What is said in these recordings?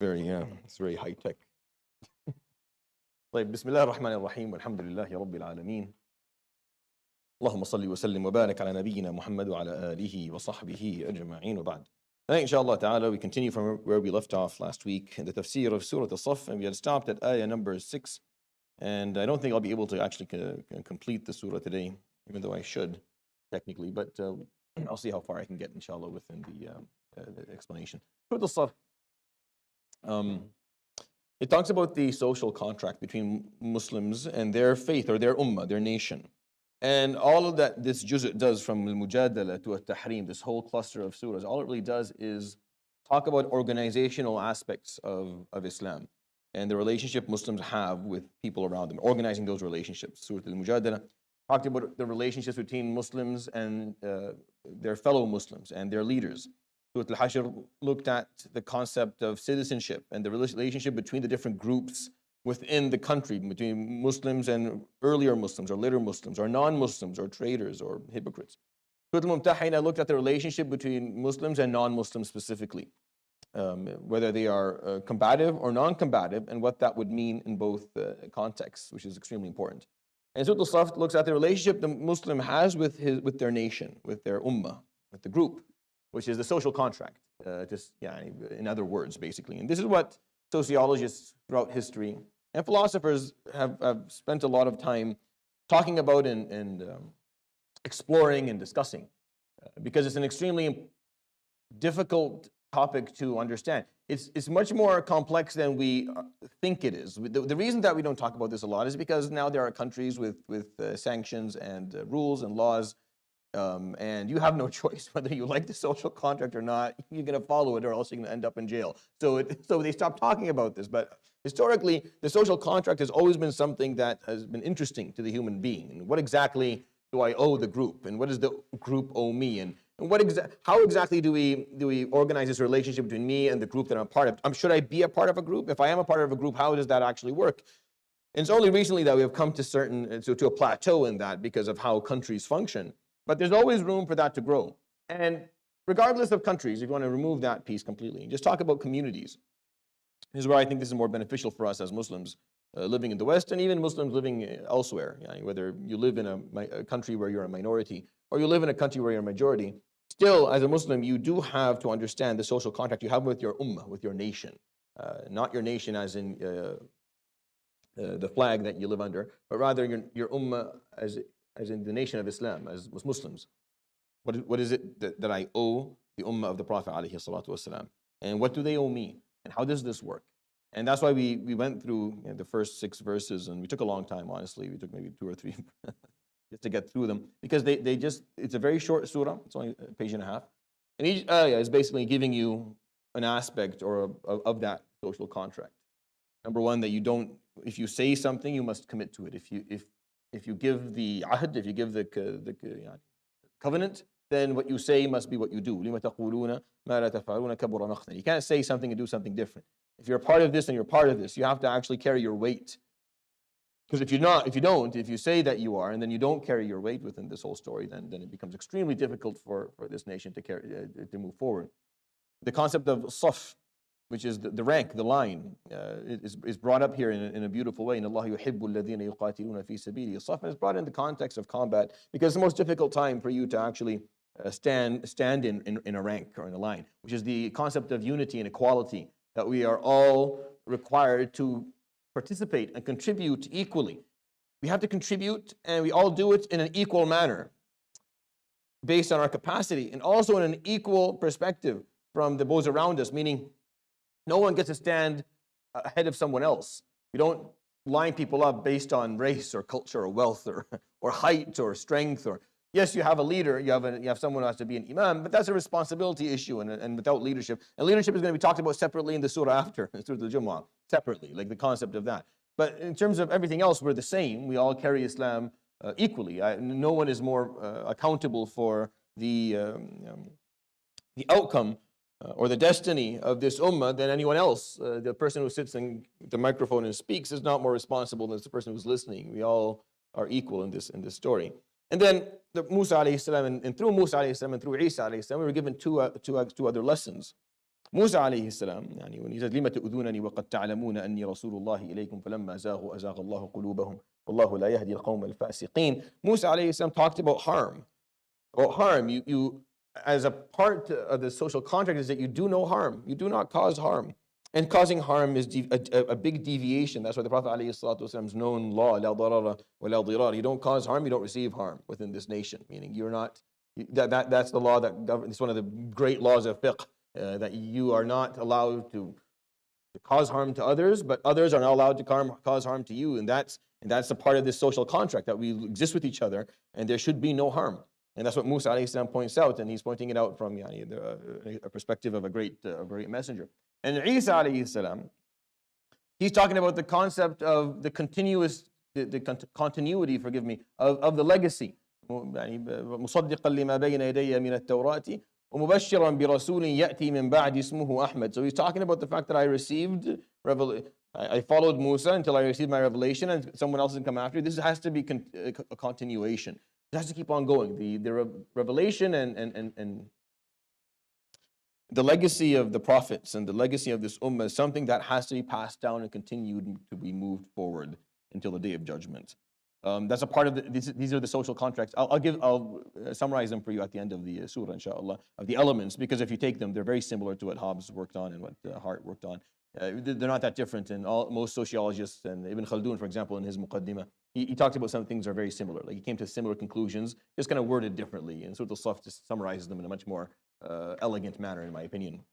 It's very high tech. طيب بسم الله الرحمن الرحيم والحمد لله رب العالمين اللهم صل وسلم وبارك على نبينا محمد وعلى آله وصحبه أجمعين وبعد. Today, inshallah ta'ala, we continue from where we left off last week in the tafsir of Surah As-Saff, and we had stopped at ayah number 6, and I don't think I'll be able to actually complete the surah today, even though I should, technically, but I'll see how far I can get, inshallah, within the explanation. Surah As-Saff, it talks about the social contract between Muslims and their faith, or their ummah, their nation. And all of that, this juz' does, from al-Mujadalah to al-Tahrim, this whole cluster of surahs, all it really does is talk about organizational aspects of Islam and the relationship Muslims have with people around them, organizing those relationships. Surah al-Mujadalah talked about the relationships between Muslims and their fellow Muslims and their leaders. Surah al-Hashr looked at the concept of citizenship and the relationship between the different groups within the country, between Muslims and earlier Muslims, or later Muslims, or non-Muslims, or traitors, or hypocrites. Surah al-Mumtahina looked at the relationship between Muslims and non-Muslims specifically, whether they are combative or non-combative, and what that would mean in both contexts, which is extremely important. And Surah As-Saff looks at the relationship the Muslim has with their nation, with their ummah, with the group, which is the social contract, in other words, basically. And this is what sociologists throughout history and philosophers have spent a lot of time talking about and exploring and discussing, because it's an extremely difficult topic to understand. It's much more complex than we think it is. The reason that we don't talk about this a lot is because now there are countries with sanctions and rules and laws, and you have no choice whether you like the social contract or not. You're going to follow it, or else you're going to end up in jail. So they stopped talking about this. But historically, the social contract has always been something that has been interesting to the human being. And what exactly do I owe the group, and what does the group owe me, and how exactly do we organize this relationship between me and the group that I'm a part of? Should I be a part of a group? If I am a part of a group, how does that actually work? And it's only recently that we have come to a plateau in that, because of how countries function. But there's always room for that to grow. And regardless of countries, if you want to remove that piece completely, just talk about communities. This is where I think this is more beneficial for us as Muslims living in the West, and even Muslims living elsewhere. Whether you live in a country where you're a minority, or you live in a country where you're a majority, still, as a Muslim, you do have to understand the social contract you have with your ummah, with your nation. Not your nation as in the flag that you live under, but rather your ummah as in the nation of Islam, as Muslims. What is it that I owe the ummah of the Prophet ﷺ? And what do they owe me? And how does this work? And that's why we went through the first 6 verses, and we took a long time, honestly. We took maybe 2 or 3 just to get through them, because it's a very short surah. It's only a page and a half. And each ayah is basically giving you an aspect of that social contract. Number one, that if you say something, you must commit to it. If you give the ahd, if you give the covenant, then what you say must be what you do. You can't say something and do something different. If you're a part of this and you're part of this, you have to actually carry your weight. Because if you say that you are, and then you don't carry your weight within this whole story, then it becomes extremely difficult for this nation to move forward. The concept of Saff, which is the rank, the line, is brought up here in a beautiful way. In Allah yuhibbu alladhina yuqatiluna fi sabili. Saff is brought in the context of combat, because it's the most difficult time for you to actually stand in a rank or in a line, which is the concept of unity and equality, that we are all required to participate and contribute equally. We have to contribute, and we all do it in an equal manner, based on our capacity, and also in an equal perspective from those around us, meaning no one gets to stand ahead of someone else. We don't line people up based on race or culture or wealth or height or strength. Or yes, you have a leader, you have someone who has to be an imam, but that's a responsibility issue, and without leadership. And leadership is going to be talked about separately in the surah after, in Surah Al-Jumu'ah, separately, like the concept of that. But in terms of everything else, we're the same. We all carry Islam equally. No one is more accountable for the outcome or the destiny of this ummah than anyone else. The person who sits in the microphone and speaks is not more responsible than the person who's listening. We all are equal in this story. And then Musa alayhi salam, and through Musa alayhi salam and through Isa alayhi salam, we were given two other lessons. Musa alayhi salam, when he says, لِمَ تُؤْذُونَنِي وَقَدْ تَعْلَمُونَ أَنِّي رَسُولُ اللَّهِ إِلَيْكُمْ فَلَمَّا زَاغُوا أَزَاغَ اللَّهُ قُلُوبَهُمْ وَاللَّهُ لَا يَهْدِي الْقَوْمَ الْفَاسِقِينَ. Musa alayhi salam talked about harm. About harm, you as a part of the social contract is that you do no harm. You do not cause harm. And causing harm is a big deviation. That's why the Prophet ﷺ's known law, لَا ضَرَرَ وَلَا ضِرَارَ. You don't cause harm, you don't receive harm within this nation. Meaning you're not, that's the law that governs, it's one of the great laws of fiqh, that you are not allowed to cause harm to others, but others are not allowed to cause harm to you. And that's a part of this social contract, that we exist with each other and there should be no harm. And that's what Musa alayhi salam points out, and he's pointing it out from a perspective of a great messenger. And Isa alayhi salam, he's talking about the concept of the continuity, of the legacy. مصدقا لما بين يدي من التوراة ومبشرا برسول يأتي من بعد اسمه أحمد. So he's talking about the fact that I received I followed Musa until I received my revelation, and someone else can come after. This has to be a continuation. It has to keep on going. The revelation and the legacy of the prophets and the legacy of this ummah is something that has to be passed down and continued to be moved forward until the day of judgment. That's a part of these are the social contracts. I'll summarize them for you at the end of the surah, inshallah, of the elements, because if you take them, they're very similar to what Hobbes worked on and what Hart worked on. They're not that different, and most sociologists, and Ibn Khaldun, for example, in his Muqaddimah, he talks about some things are very similar. Like he came to similar conclusions, just kind of worded differently. And Surat AlSaff just summarizes them in a much more elegant manner, in my opinion.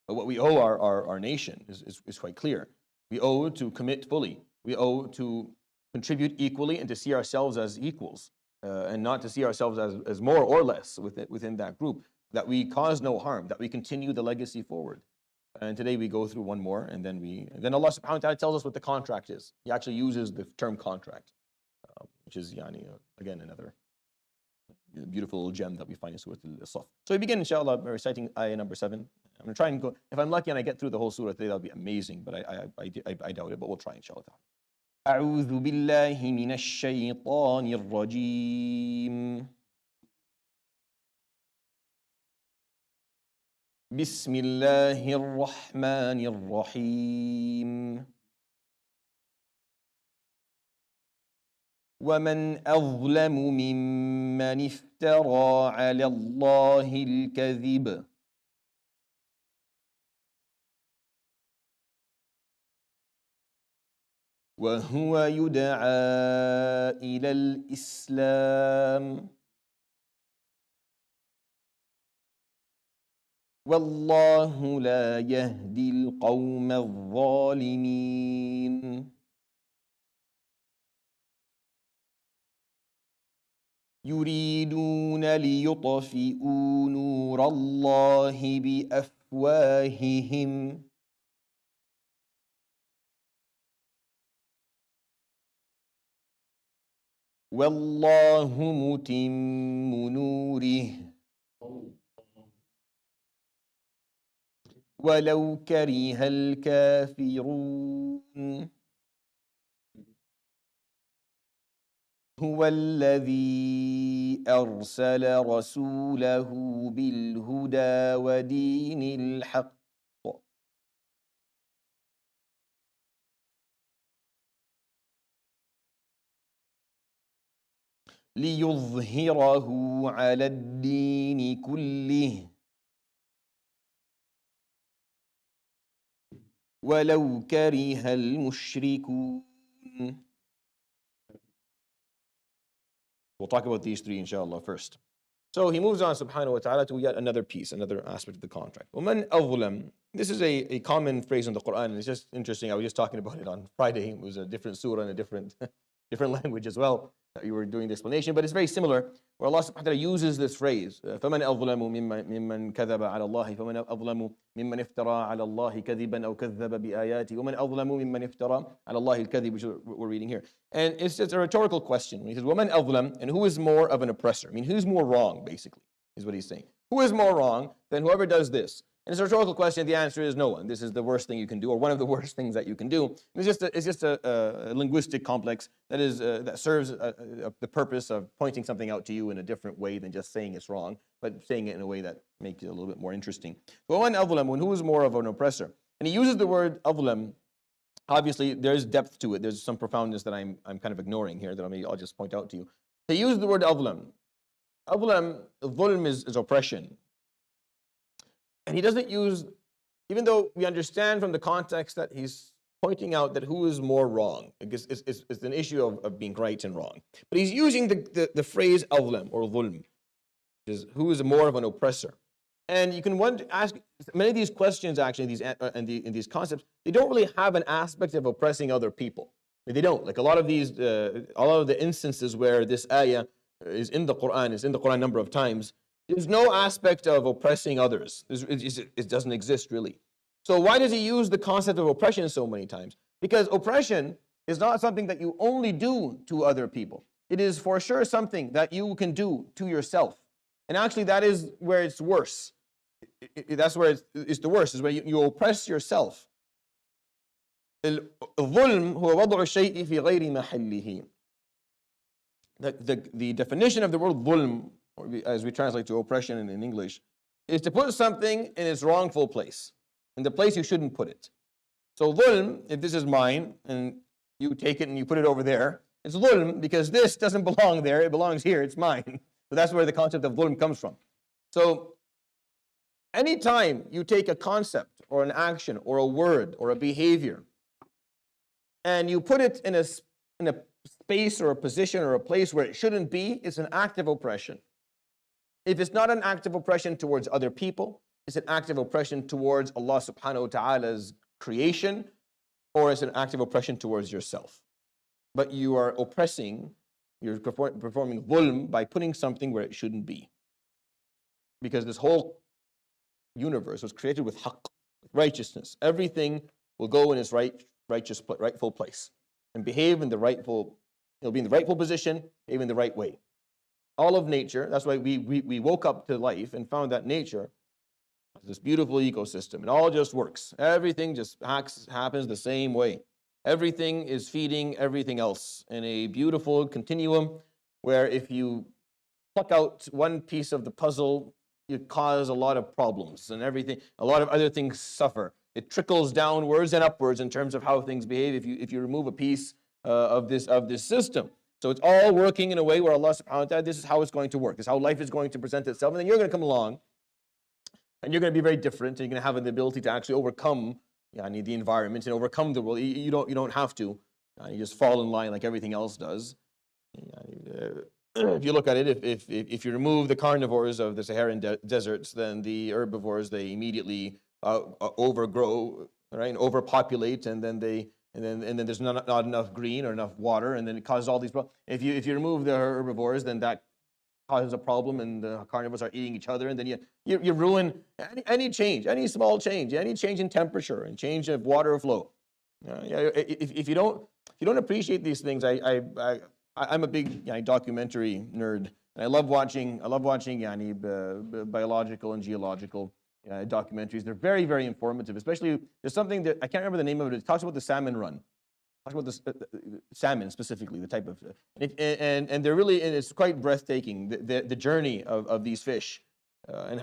But what we owe our nation is quite clear. We owe to commit fully. We owe to contribute equally and to see ourselves as equals, and not to see ourselves as more or less within that group. That we cause no harm. That we continue the legacy forward. And today we go through one more, and then Allah subhanahu wa ta'ala tells us what the contract is. He actually uses the term contract, which is again another beautiful gem that we find in Surah AlSaff. So we begin, inshallah, by reciting ayah number 7. I'm going to try and go, if I'm lucky and I get through the whole surah today, that'll be amazing, but I doubt it, but we'll try, inshallah. أعوذ بالله من الشيطان الرجيم. بسم الله الرحمن الرحيم. ومن أظلم ممن افترى على الله الكذب وهو يدعى إلى الإسلام والله لا يهدي القوم الظالمين. يريدون ليطفئوا نور الله بأفواههم والله متم نوره ولو كره الكافرون. هو الذي أرسل رسوله بالهدى ودين الحق ليظهره على الدين كله ولو كره المشركون. We'll talk about these three, inshallah, first. So he moves on, subhanahu wa ta'ala, to yet another piece, another aspect of the contract. وَمَنْ أَظْلَمْ. This is a common phrase in the Quran, and it's just interesting. I was just talking about it on Friday. It was a different surah and a different language as well. You were doing the explanation, but it's very similar, where Allah subhanahu wa ta'ala uses this phrase, فَمَنْ أَظْلَمُ مِمَّنْ كَذَبَ عَلَى اللَّهِ فَمَنْ أَظْلَمُ مِمَّنْ افترى عَلى اللَّهِ كَذِبًا أَوْ كَذَّبَ بِآيَاتِهِ وَمَنْ أَظْلَمُ مِمَّنْ افترى عَلى اللَّهِ الْكَذِبِ, which we're reading here. And it's just a rhetorical question. He says, وَمَنْ أَظْلَمُ, and who is more of an oppressor? I mean, who's more wrong, basically, is what he's saying. Who is more wrong than whoever does this? And it's a rhetorical question. The answer is no. And this is the worst thing you can do, or one of the worst things that you can do. It's just a linguistic complex that serves the purpose of pointing something out to you in a different way than just saying it's wrong, but saying it in a way that makes it a little bit more interesting. وَمَنْ أَظْلَمُ, who is more of an oppressor? And he uses the word أظلم. Obviously, there's depth to it. There's some profoundness that I'm kind of ignoring here that I'll just point out to you. He used the word أظلم. أظلم, ظلم is oppression. And he doesn't use, even though we understand from the context that he's pointing out that who is more wrong, because it's an issue of being right and wrong. But he's using the phrase أظلم or ظلم, which is who is more of an oppressor. And you can ask many of these questions actually, in these concepts, they don't really have an aspect of oppressing other people. I mean, they don't. Like a lot of the instances where this ayah is in the Quran a number of times, there's no aspect of oppressing others. It doesn't exist really. So why does he use the concept of oppression so many times? Because oppression is not something that you only do to other people. It is for sure something that you can do to yourself. And actually that is where it's worse. That's where it's the worst, is where you oppress yourself. الظلم هو وضع الشيء في غير محله. The definition of the word ظلم, as we translate to oppression in English, is to put something in its wrongful place, in the place you shouldn't put it. So dhulm, if this is mine, and you take it and you put it over there, it's dhulm because this doesn't belong there, it belongs here, it's mine. So that's where the concept of dhulm comes from. So anytime you take a concept or an action or a word or a behavior and you put it in a space or a position or a place where it shouldn't be, it's an act of oppression. If it's not an act of oppression towards other people, it's an act of oppression towards Allah subhanahu wa ta'ala's creation, or it's an act of oppression towards yourself. But you are oppressing, you're performing dhulm by putting something where it shouldn't be. Because this whole universe was created with haqq, righteousness. Everything will go in its rightful place and behave in the rightful, it'll be in the rightful position, behave in the right way. All of nature, that's why we woke up to life and found that nature is this beautiful ecosystem. It all just works. Everything just happens the same way. Everything is feeding everything else in a beautiful continuum where if you pluck out one piece of the puzzle, you cause a lot of problems and everything. A lot of other things suffer. It trickles downwards and upwards in terms of how things behave if you remove a piece of this system. So it's all working in a way where Allah subhanahu wa ta'ala, this is how it's going to work. This is how life is going to present itself. And then you're going to come along and you're going to be very different. And you're going to have the ability to actually overcome the environment and overcome the world. You don't have to. You just fall in line like everything else does. If you look at it, if you remove the carnivores of the Saharan deserts, then the herbivores, they immediately overgrow, right, and overpopulate, and then there's not enough green or enough water, and then it causes all these problems. If you remove the herbivores, then that causes a problem, and the carnivores are eating each other, and then you ruin any change, any small change, any change in temperature and change of water flow. If you don't appreciate these things, I'm a big documentary nerd, and I love watching biological and geological documentaries. They're very, very informative. Especially, there's something that I can't remember the name of it. It talks about the salmon run. It talks about the salmon specifically, the type of, and they're really, and it's quite breathtaking. The journey of these fish, and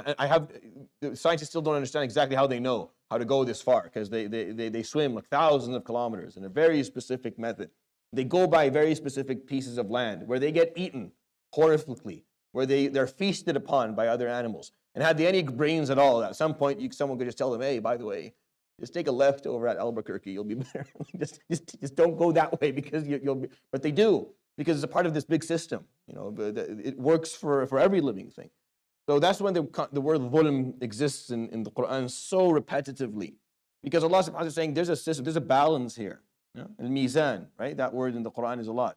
the scientists still don't understand exactly how they know how to go this far, because they swim like thousands of kilometers in a very specific method. They go by very specific pieces of land where they get eaten horrifically, where they're feasted upon by other animals. And had they any brains at all, at some point someone could just tell them, hey, by the way, just take a left over at Albuquerque, you'll be better. just don't go that way, because you'll be. But they do, because it's a part of this big system. It works for every living thing. So that's when the word dhulm exists in the Quran so repetitively, because Allah subhanahu wa ta'ala is saying there's a system, there's a balance here. Al-mizan, right? That word in the Quran is a lot.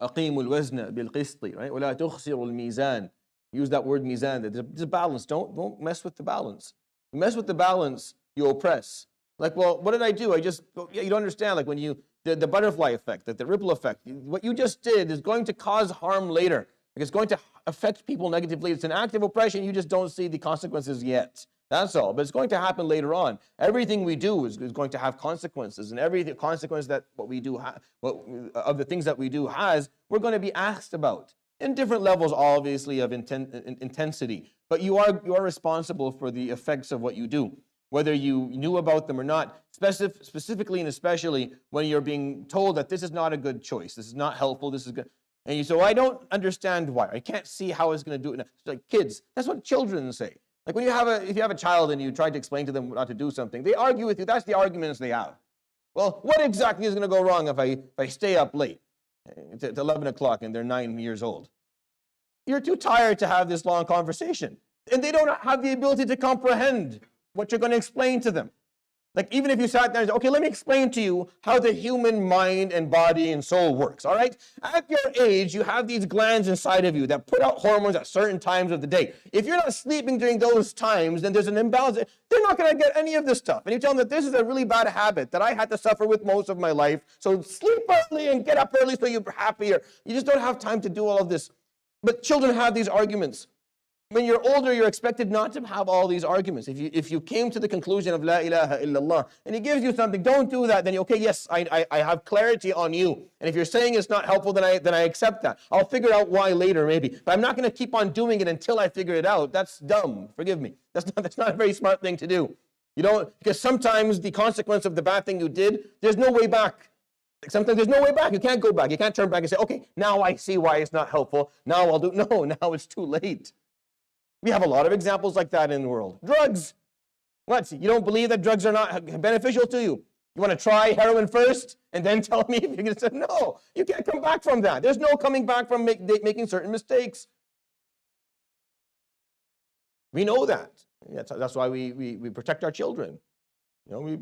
أقيموا الوزن بالقسط, right? ولا تخسروا الميزان. Use that word mizan. There's a balance. Don't mess with the balance. You mess with the balance, you oppress. Like, well, what did I do? You don't understand. Like when the butterfly effect, the ripple effect. What you just did is going to cause harm later. Like it's going to affect people negatively. It's an act of oppression. You just don't see the consequences yet. That's all. But it's going to happen later on. Everything we do is going to have consequences, and every consequence that what we do of the things that we do has, we're going to be asked about in different levels, obviously, of intensity. But you are responsible for the effects of what you do, whether you knew about them or not. Specifically and especially when you're being told that this is not a good choice, this is not helpful, this is good. And you say, well, I don't understand why. I can't see how it's going to do it. It's like kids. That's what children say. Like when if you have a child and you try to explain to them not to do something, they argue with you. That's the arguments they have. Well, what exactly is going to go wrong if I stay up late to 11 o'clock and they're 9 years old? You're too tired to have this long conversation. And they don't have the ability to comprehend what you're going to explain to them. Like even if you sat there and said, okay, let me explain to you how the human mind and body and soul works, all right? At your age, you have these glands inside of you that put out hormones at certain times of the day. If you're not sleeping during those times, then there's an imbalance. They're not going to get any of this stuff. And you tell them that this is a really bad habit that I had to suffer with most of my life. So sleep early and get up early so you're happier. You just don't have time to do all of this. But children have these arguments. When you're older, you're expected not to have all these arguments. If you came to the conclusion of La ilaha illallah, and he gives you something, don't do that, then okay, yes, I have clarity on you. And if you're saying it's not helpful, then I accept that. I'll figure out why later, maybe. But I'm not going to keep on doing it until I figure it out. That's dumb. Forgive me. That's not a very smart thing to do. You don't, because sometimes the consequence of the bad thing you did, there's no way back. Sometimes there's no way back. You can't go back. You can't turn back and say, okay, now I see why it's not helpful. Now I'll do. No, now it's too late. We have a lot of examples like that in the world. Drugs. What? You don't believe that drugs are not beneficial to you? You want to try heroin first and then tell me if you're going to say, no, you can't come back from that. There's no coming back from making certain mistakes. We know that. That's why we protect our children. You know, we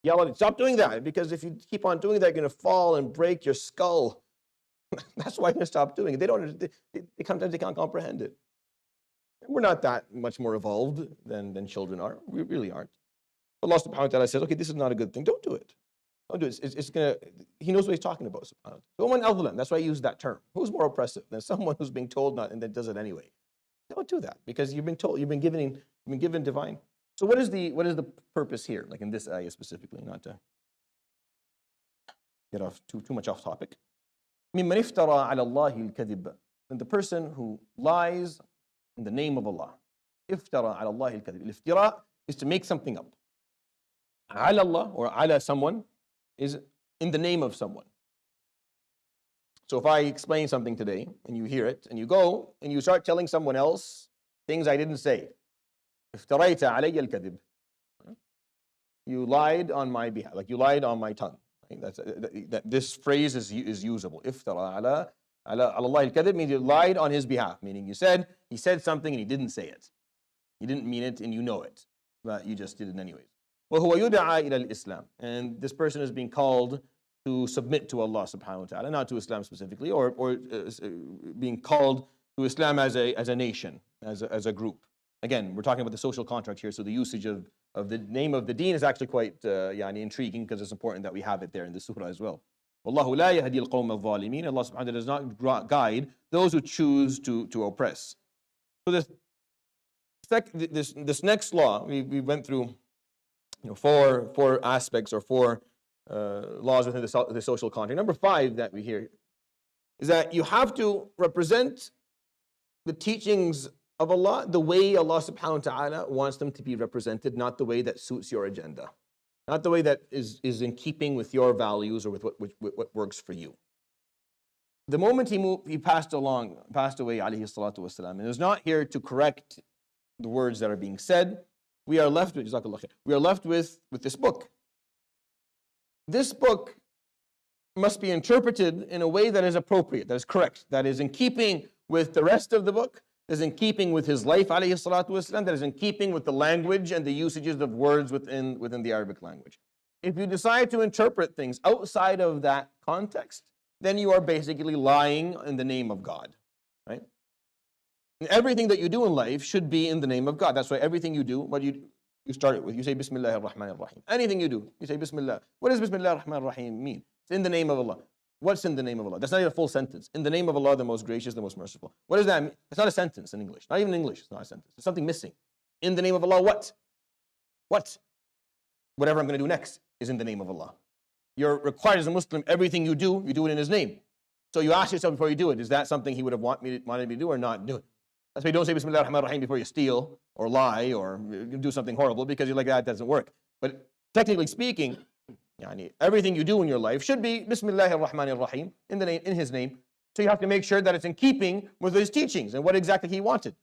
yell at them, stop doing that, because if you keep on doing that, you're going to fall and break your skull. That's why you're going to stop doing it. Sometimes they can't comprehend it. We're not that much more evolved than children are. We really aren't. Allah subhanahu wa ta'ala says, okay, this is not a good thing. Don't do it. Don't do it. It's gonna, he knows what he's talking about, subhanahu wa ta'ala. That's why I use that term. Who's more oppressive than someone who's being told not and then does it anyway? Don't do that, because you've been told, you've been given divine. So what is the purpose here, like in this ayah specifically, not to get off too much off topic. مِمَّنْ افْتَرَى عَلَى اللَّهِ الْكَذِبَ. And the person who lies in the name of Allah. Iftara ala Allah al-kadhib. Iftira is to make something up. Ala Allah or ala someone is in the name of someone. So if I explain something today and you hear it and you go and you start telling someone else things I didn't say. Iftarayta alayya al-kadhib. You lied on my behalf, like you lied on my tongue. This phrase is usable. Iftara ala Allah al-kadhib means you lied on his behalf, meaning he said something and he didn't say it. He didn't mean it and you know it, but you just did it anyways. وَهُوَ يُدْعَى إِلَى الْإِسْلَامِ. And this person is being called to submit to Allah subhanahu wa ta'ala, not to Islam specifically, or being called to Islam as a nation, as a group. Again, we're talking about the social contract here, so the usage of the name of the deen is actually quite intriguing, because it's important that we have it there in the surah as well. Wallahu la yahdi al-qawm al-zalimin. Allah subhanahu wa ta'ala does not guide those who choose to oppress. So this next law, we went through four aspects or four laws within the social contract. Number 5 that we hear is that you have to represent the teachings of Allah the way Allah subhanahu wa ta'ala wants them to be represented, not the way that suits your agenda. Not the way that is in keeping with your values or with what works for you. The moment he passed away, alayhi salatu wasalam, and is not here to correct the words that are being said, we are left with this book. This book must be interpreted in a way that is appropriate, that is correct, that is in keeping with the rest of the book, that is in keeping with his life, alayhi salatu wasalam, that is in keeping with the language and the usages of words within the Arabic language. If you decide to interpret things outside of that context, then you are basically lying in the name of God, right? And everything that you do in life should be in the name of God. That's why everything you do, what you start it with, you say Bismillah ar-Rahman ar-Rahim. Anything you do, you say Bismillah. What does Bismillah ar-Rahman ar-Rahim mean? It's in the name of Allah. What's in the name of Allah? That's not even a full sentence. In the name of Allah, the most gracious, the most merciful. What does that mean? It's not a sentence in English. Not even in English, it's not a sentence. There's something missing. In the name of Allah, what? What? Whatever I'm going to do next is in the name of Allah. You're required as a Muslim, everything you do it in His name. So you ask yourself before you do it, is that something He would have wanted me to do or not do it? That's why you don't say Bismillah ar-Rahman ar-Rahim before you steal or lie or do something horrible, because you're like, that doesn't work. But technically speaking, everything you do in your life should be Bismillah ar-Rahman ar-Rahim in His name. So you have to make sure that it's in keeping with His teachings and what exactly He wanted.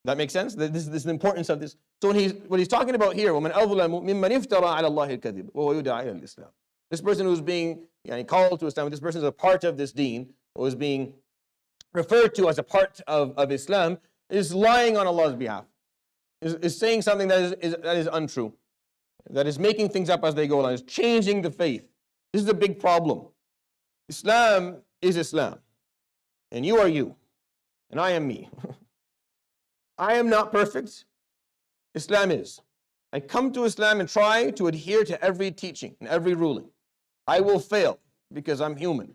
That makes sense? This is the importance of this. So what he's talking about here, وَمَنْ أَظْلَمُ مِمَّنْ اِفْتَرَى عَلَى اللَّهِ الْكَذِبِ وَهُوَ يُدْعَى إِلَى الْإِسْلَامِ. This person who's being called to Islam, this person is a part of this deen, or is being referred to as a part of Islam, is lying on Allah's behalf, is saying something that is untrue, that is making things up as they go along, is changing the faith. This is a big problem. Islam is Islam, and you are you, and I am me. I am not perfect. Islam is. I come to Islam and try to adhere to every teaching and every ruling. I will fail because I'm human.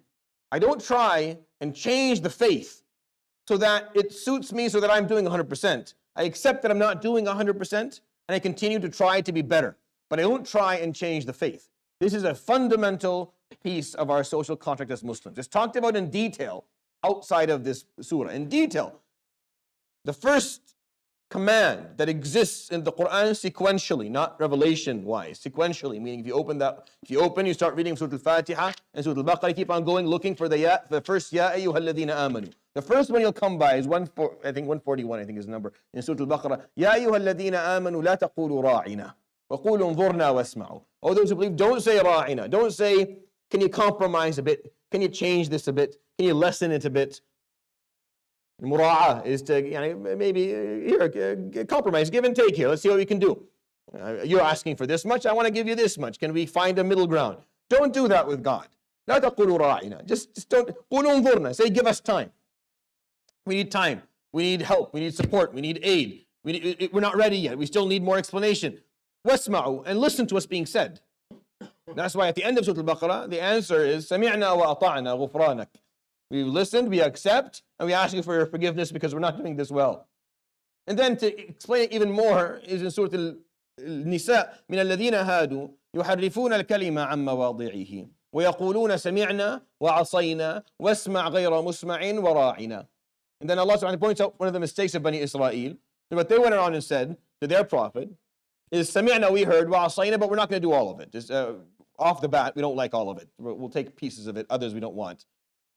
I don't try and change the faith so that it suits me, so that I'm doing 100%. I accept that I'm not doing 100%, and I continue to try to be better. But I don't try and change the faith. This is a fundamental piece of our social contract as Muslims. It's talked about in detail outside of this surah. In detail. The first command that exists in the Quran sequentially, not revelation-wise, sequentially, meaning if you open, you start reading Surah Al-Fatiha and Surah Al-Baqarah, keep on going, looking for the first Ya ayyuhalladhina amanu. The first one you'll come by is 141, I think is the number, in Surah Al-Baqarah. Ya ayyuhalladhina amanu la taqulu ra'ina, wa qulu unzurna wasma'u. Oh, those who believe, don't say ra'ina. Don't say, can you compromise a bit? Can you change this a bit? Can you lessen it a bit? Mura'ah is to maybe here compromise, give and take here. Let's see what we can do. You're asking for this much, I want to give you this much. Can we find a middle ground? Don't do that with God. لا تقولوا راعنا. Just don't. قولوا انظرنا. Say, give us time. We need time. We need help. We need support. We need aid. We're not ready yet. We still need more explanation. واسمعوا, and listen to what's being said. That's why at the end of Surah Al-Baqarah, the answer is سمعنا وأطعنا غفرانك. We listened, we accept, and we ask you for your forgiveness because we're not doing this well. And then to explain it even more is in Surah Al-Nisa, من الذين هادوا يحرفون الكلمة عن مواضعه ويقولون سمعنا وعصينا واسمع غير مسمع وراعنا. And then Allah subhanahu wa ta'ala points out one of the mistakes of Bani Israel. What they went around and said to their prophet is سمعنا, we heard, وعصينا, but we're not going to do all of it. Just off the bat, we don't like all of it. We'll take pieces of it, others we don't want.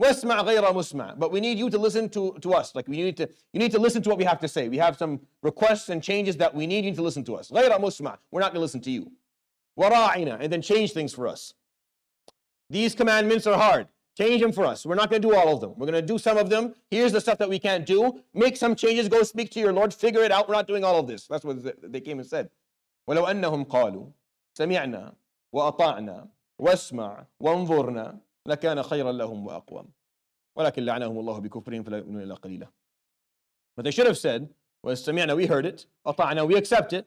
وَاسْمَعْ غَيْرَ مُسْمَعْ. But we need you to listen to us. Like you need to listen to what we have to say. We have some requests and changes that we need you to listen to us. غَيْرَ مُسْمَعْ. We're not going to listen to you. وَرَاعِنَا. And then change things for us. These commandments are hard. Change them for us. We're not going to do all of them. We're going to do some of them. Here's the stuff that we can't do. Make some changes. Go speak to your Lord. Figure it out. We're not doing all of this. That's what they came and said. وَلَوْ أَنَّهُمْ قَالُوا سَمِعْنَا وَأَطَعْنَا وَاسْمَعْ وَانظُرْنَا لَكَانَ خَيْرًا لَهُمْ وَأَقْوَمَ ولكن لعنهم الله بكفرهم فلا يؤمنون إلا قليلا. But they should have said, وَاسْتَمِعْنَا, we heard it, أَطَعْنَا, we accept it,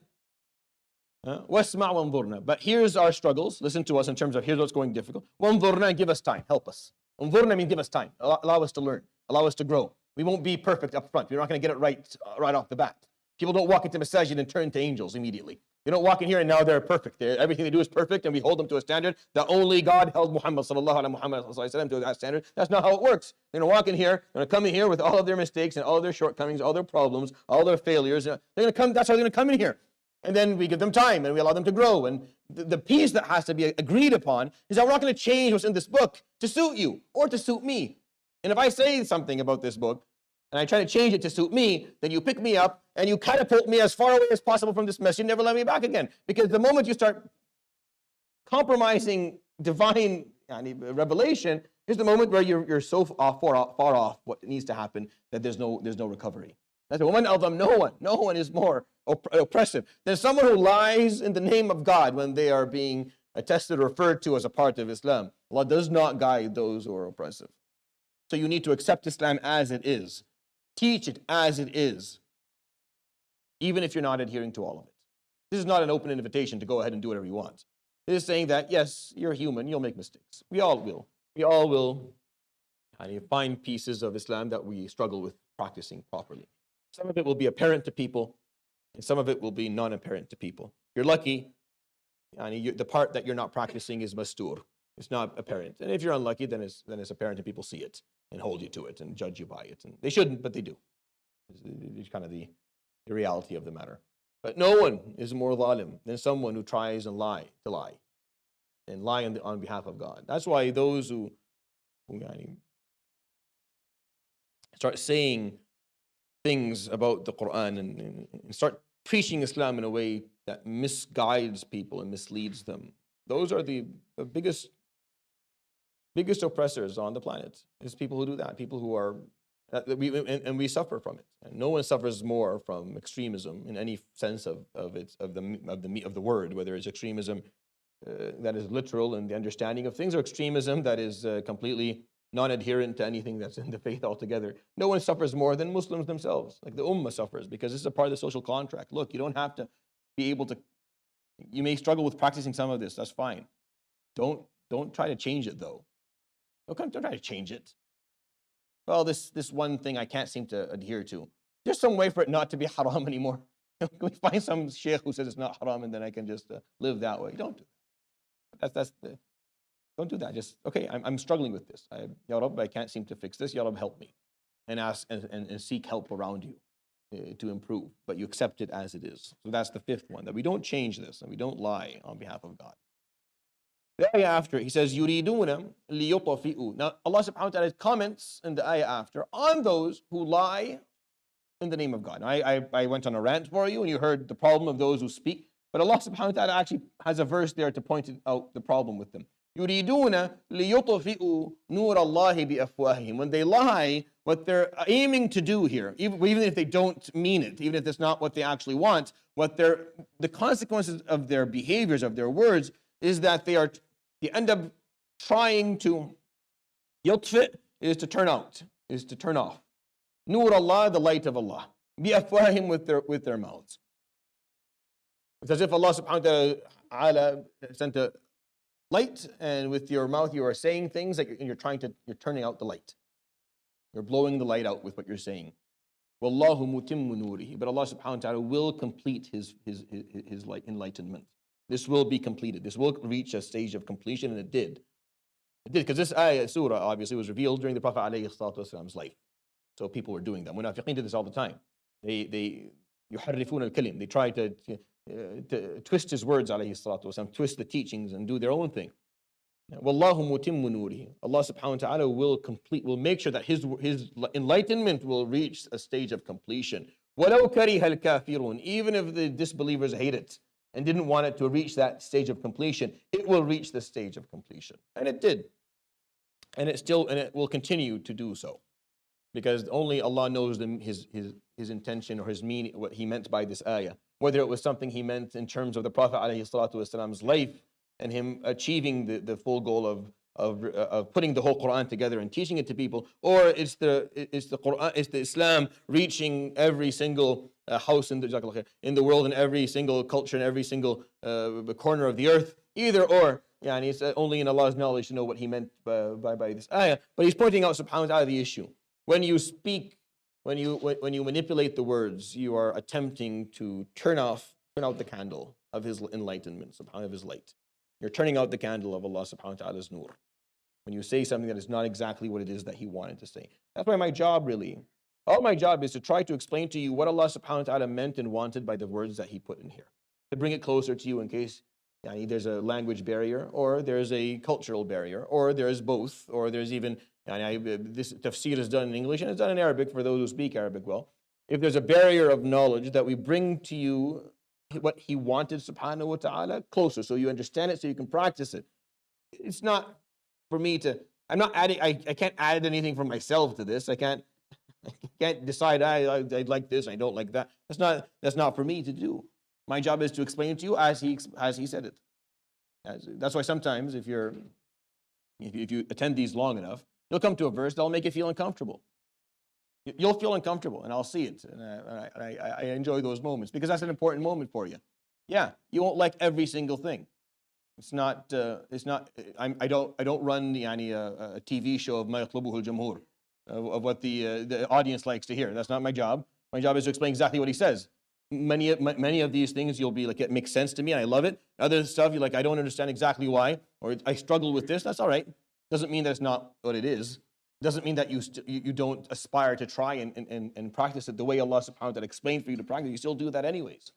وَاسْمَعْ وَانظُرْنَا, but here's our struggles, listen to us in terms of here's what's going difficult, وَانظُرْنَا, give us time, help us. انظُرْنَا means give us time, allow us to learn, allow us to grow. We won't be perfect up front, we're not going to get it right off the bat. People don't walk into masajid and turn to angels immediately. They don't walk in here and now they're perfect. Everything they do is perfect and we hold them to a standard that only God held Muhammad to that standard. That's not how it works. They're going to walk in here, they're going to come in here with all of their mistakes and all of their shortcomings, all their problems, all their failures. They're going to come, that's how they're going to come in here. And then we give them time and we allow them to grow. And the piece that has to be agreed upon is that we're not going to change what's in this book to suit you or to suit me. And if I say something about this book, and I try to change it to suit me, then you pick me up and you catapult me as far away as possible from this mess. You never let me back again. Because the moment you start compromising divine revelation is the moment where you're so far off what needs to happen that there's no recovery. That's the one of them. No one is more oppressive than someone who lies in the name of God when they are being attested or referred to as a part of Islam. Allah does not guide those who are oppressive. So you need to accept Islam as it is. Teach it as it is, even if you're not adhering to all of it. This is not an open invitation to go ahead and do whatever you want. It is saying that, yes, you're human, you'll make mistakes. We all will. We all will find pieces of Islam that we struggle with practicing properly. Some of it will be apparent to people, and some of it will be non-apparent to people. You're lucky, the part that you're not practicing is mastur. It's not apparent. And if you're unlucky, then it's apparent and people see it and hold you to it and judge you by it. And they shouldn't, but they do. It's kind of the reality of the matter. But no one is more zalim than someone who tries and lie on behalf of God. That's why those who start saying things about the Quran and start preaching Islam in a way that misguides people and misleads them, those are the biggest oppressors on the planet. Is people who do that, people who are, we suffer from it. And no one suffers more from extremism in any sense of the word, whether it's extremism that is literal in the understanding of things, or extremism that is completely non-adherent to anything that's in the faith altogether. No one suffers more than Muslims themselves. Like the Ummah suffers, because this is a part of the social contract. Look, you don't have to be able to, you may struggle with practicing some of this, that's fine. Don't try to change it though. Don't try to change it. Well, this one thing I can't seem to adhere to. There's some way for it not to be haram anymore. Can we find some sheikh who says it's not haram and then I can just live that way? Don't do that. Don't do that. Just, okay, I'm struggling with this. Ya Rabb, I can't seem to fix this. Ya Rabb, help me. And ask and seek help around you to improve. But you accept it as it is. So that's the fifth one, that we don't change this and we don't lie on behalf of God. The ayah after, he says, yuriduna liyutfi'u. Now, Allah subhanahu wa ta'ala comments in the ayah after on those who lie in the name of God. Now, I went on a rant for you and you heard the problem of those who speak. But Allah subhanahu wa ta'ala actually has a verse there to point out the problem with them. يُرِيدُونَ لِيُطْفِئُوا نُورَ اللَّهِ بِأَفْوَاهِهِمْ. When they lie, what they're aiming to do here, even if they don't mean it, even if that's not what they actually want, the consequences of their behaviors, of their words, is that they end up trying to, yutfi is to turn out, is to turn off. Nur Allah, the light of Allah. بِأَفْوَاهِمْ with their mouths. It's as if Allah subhanahu wa ta'ala sent a light, and with your mouth you are saying things that you're turning out the light. You're blowing the light out with what you're saying. Wallahu mutimmu nurihi. But Allah subhanahu wa ta'ala will complete his light enlightenment. This will be completed. This will reach a stage of completion, and it did. It did, because this surah obviously was revealed during the Prophet ﷺ's life. So people were doing that. Munafiqeen did this all the time. They yuharrifun al-kalim. They try to twist his words, ﷺ, twist the teachings and do their own thing. Wallahu mutimmu nurihi. Allah subhanahu wa ta'ala will make sure that his enlightenment will reach a stage of completion. Walau kariha al-kafirun. Even if the disbelievers hate it and didn't want it to reach that stage of completion, it will reach the stage of completion. And it did. And it will continue to do so. Because only Allah knows his intention or his meaning, what he meant by this ayah. Whether it was something he meant in terms of the Prophet ﷺ's life and him achieving the full goal of putting the whole Quran together and teaching it to people, or it's the Quran, it's the Islam reaching every single house in the world, and every single culture, and every single corner of the earth. Either or, it's only in Allah's knowledge to know what he meant by this ayah. But he's pointing out subhanahu wa ta'ala the issue. When you speak, when you manipulate the words, you are attempting to turn out the candle of his enlightenment, subhanahu, of his light. You're turning out the candle of Allah subhanahu wa ta'ala's nur. When you say something that is not exactly what it is that he wanted to say. That's why my job is to try to explain to you what Allah subhanahu wa ta'ala meant and wanted by the words that he put in here. To bring it closer to you in case there's a language barrier, or there's a cultural barrier, or there's both, or there's even, this tafseer is done in English and it's done in Arabic for those who speak Arabic well. If there's a barrier of knowledge, that we bring to you what he wanted subhanahu wa ta'ala closer, so you understand it, so you can practice it. It's not for me to, I'm not adding, I can't add anything from myself to this. I can't decide I like this, I don't like that. That's not for me to do. My job is to explain it to you as he said it. That's why sometimes if you attend these long enough, you'll come to a verse that'll make you feel uncomfortable. You'll feel uncomfortable, and I'll see it, and I enjoy those moments, because that's an important moment for you. Yeah, you won't like every single thing. It's not. I don't run a TV show of ما يطلبه الجمهور, of what the audience likes to hear. That's not my job. My job is to explain exactly what he says. Many of these things you'll be like, it makes sense to me and I love it. Other stuff you're like, I don't understand exactly why, or I struggle with this. That's all right. Doesn't mean that it's not what it is. Doesn't mean that you don't aspire to try and practice it the way Allah subhanahu wa ta'ala explained for you to practice. You still do that anyways.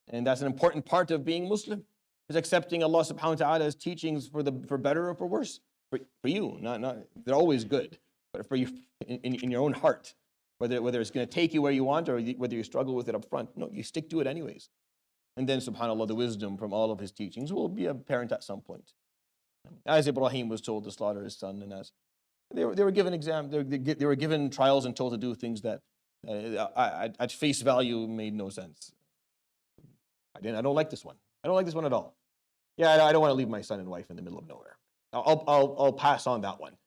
And that's an important part of being Muslim, is accepting Allah subhanahu wa ta'ala's teachings for better or for worse. For you, not they're always good, but for you in your own heart. Whether it's going to take you where you want or whether you struggle with it up front. No, you stick to it anyways. And then, subhanAllah, the wisdom from all of his teachings will be apparent at some point. As Ibrahim was told to slaughter his son, and as they were given they were given trials and told to do things that at face value made no sense. I don't like this one. I don't like this one at all. Yeah, I don't want to leave my son and wife in the middle of nowhere. I'll pass on that one.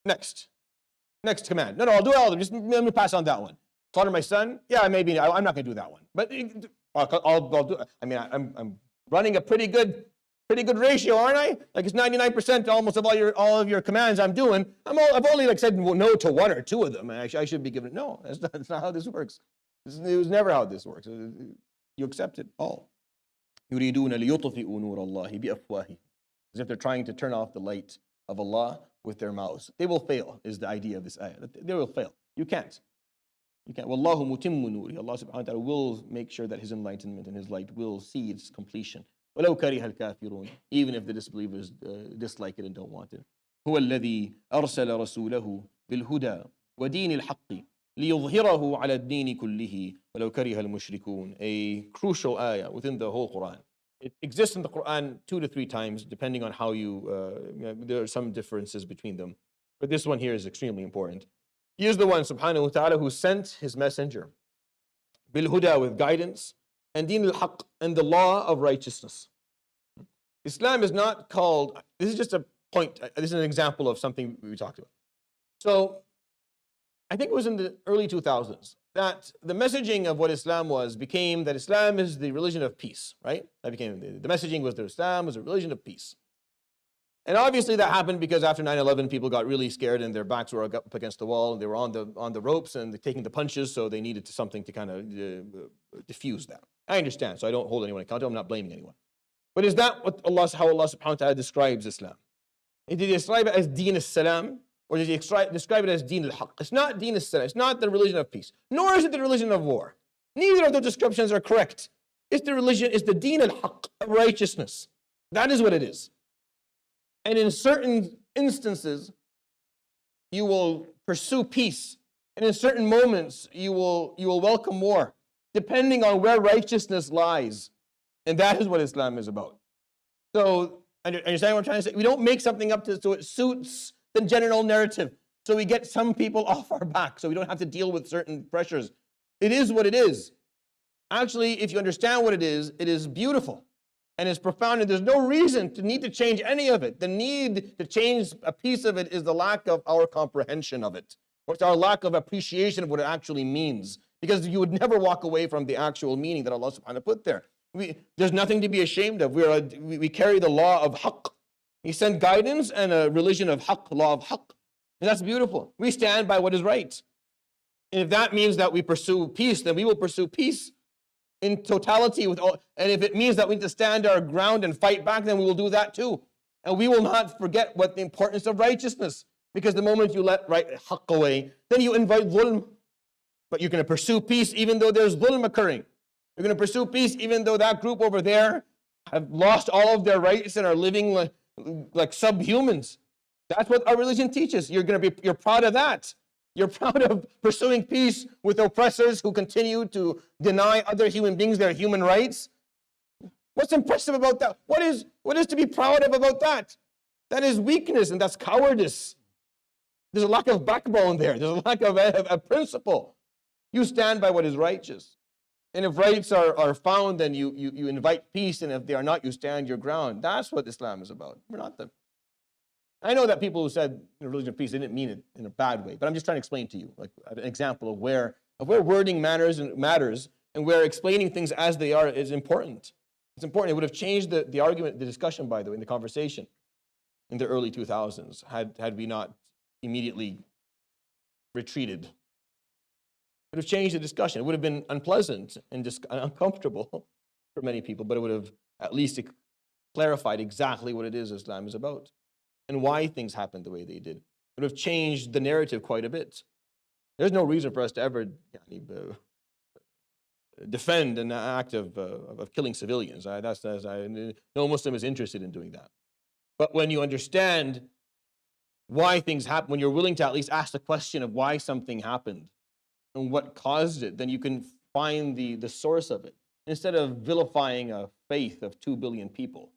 Next command. No, I'll do all of them. Just let me pass on that one. Slaughter my son? Yeah, maybe. I'm not going to do that one. But I'll do. I mean, I'm running a pretty good ratio, aren't I? Like it's 99% almost of all of your commands I'm doing. I've only said no to one or two of them. I should be given. No, that's not how this works. It was never how this works. You accept it all. يريدون ليطفئوا نور الله بأفواههم. As if they're trying to turn off the light of Allah with their mouths. They will fail, is the idea of this ayah. They will fail. You can't. Wallahu mutimmu nuri. Allah subhanahu wa ta'ala will make sure that his enlightenment and his light will see its completion. وَلَوْ كَرِهَ الْكَافِرُونَ. Even if the disbelievers dislike it and don't want it. هُوَ الَّذِي أَرْسَلَ رَسُولَهُ بِالْهُدَى وَدِينِ الْحَقِّ لِيُظْهِرَهُ عَلَى الدِّينِ كُلِّهِ وَلَوْ كَرِهَ الْمُشْرِكُونَ. A crucial ayah within the whole Quran. It exists in the Quran 2 to 3 times, depending on how there are some differences between them. But this one here is extremely important. He is the one, subhanahu wa ta'ala, who sent his messenger, bil huda, with guidance, and deen al-haq, and the law of righteousness. Islam is not called, this is just a point, this is an example of something we talked about. So, I think it was in the early 2000s that the messaging of what Islam became that Islam is the religion of peace, right? That became, the messaging was that Islam was a religion of peace. And obviously that happened because after 9/11, people got really scared and their backs were up against the wall. They were on the ropes and taking the punches, so they needed something to kind of diffuse that. I understand, so I don't hold anyone accountable. I'm not blaming anyone. But is that how Allah subhanahu wa ta'ala describes Islam? Did he describe it as deen as-salam? Or does he describe it as deen al-haq? It's not deen as-salam. It's not the religion of peace. Nor is it the religion of war. Neither of those descriptions are correct. It's the deen al-haq, of righteousness. That is what it is. And in certain instances, you will pursue peace. And in certain moments, you will welcome war, depending on where righteousness lies. And that is what Islam is about. So, understand what I'm trying to say? We don't make something up so it suits the general narrative. So we get some people off our back, so we don't have to deal with certain pressures. It is what it is. Actually, if you understand what it is beautiful. And it's profound, and there's no reason to need to change any of it. The need to change a piece of it is the lack of our comprehension of it. Or it's our lack of appreciation of what it actually means. Because you would never walk away from the actual meaning that Allah subhanahu wa ta'ala put there. There's nothing to be ashamed of. We carry the law of haqq. He sent guidance and a religion of haqq, law of haqq. And that's beautiful. We stand by what is right. And if that means that we pursue peace, then we will pursue peace in totality with all, and if it means that we need to stand our ground and fight back, then we will do that too. And we will not forget what the importance of righteousness, because the moment you let haqq away, then you invite dhulm. But you're going to pursue peace even though there's dhulm occurring. You're going to pursue peace even though that group over there have lost all of their rights and are living like subhumans. That's what our religion teaches. You're proud of that. You're proud of pursuing peace with oppressors who continue to deny other human beings their human rights. What's impressive about that? What is to be proud of about that? That is weakness and that's cowardice. There's a lack of backbone there. There's a lack of a principle. You stand by what is righteous. And if rights are found, then you invite peace, and if they are not, you stand your ground. That's what Islam is about. We're not them. I know that people who said religion of peace, they didn't mean it in a bad way, but I'm just trying to explain to you, like an example of where wording matters and where explaining things as they are is important. It's important. It would have changed the argument, the discussion, by the way, in the conversation in the early 2000s had we not immediately retreated. It would have changed the discussion. It would have been unpleasant and uncomfortable for many people, but it would have at least clarified exactly what it is Islam is about and why things happened the way they did. It would have changed the narrative quite a bit. There's no reason for us to ever defend an act of killing civilians. No Muslim is interested in doing that. But when you understand why things happen, when you're willing to at least ask the question of why something happened and what caused it, then you can find the source of it. Instead of vilifying a faith of 2 billion people,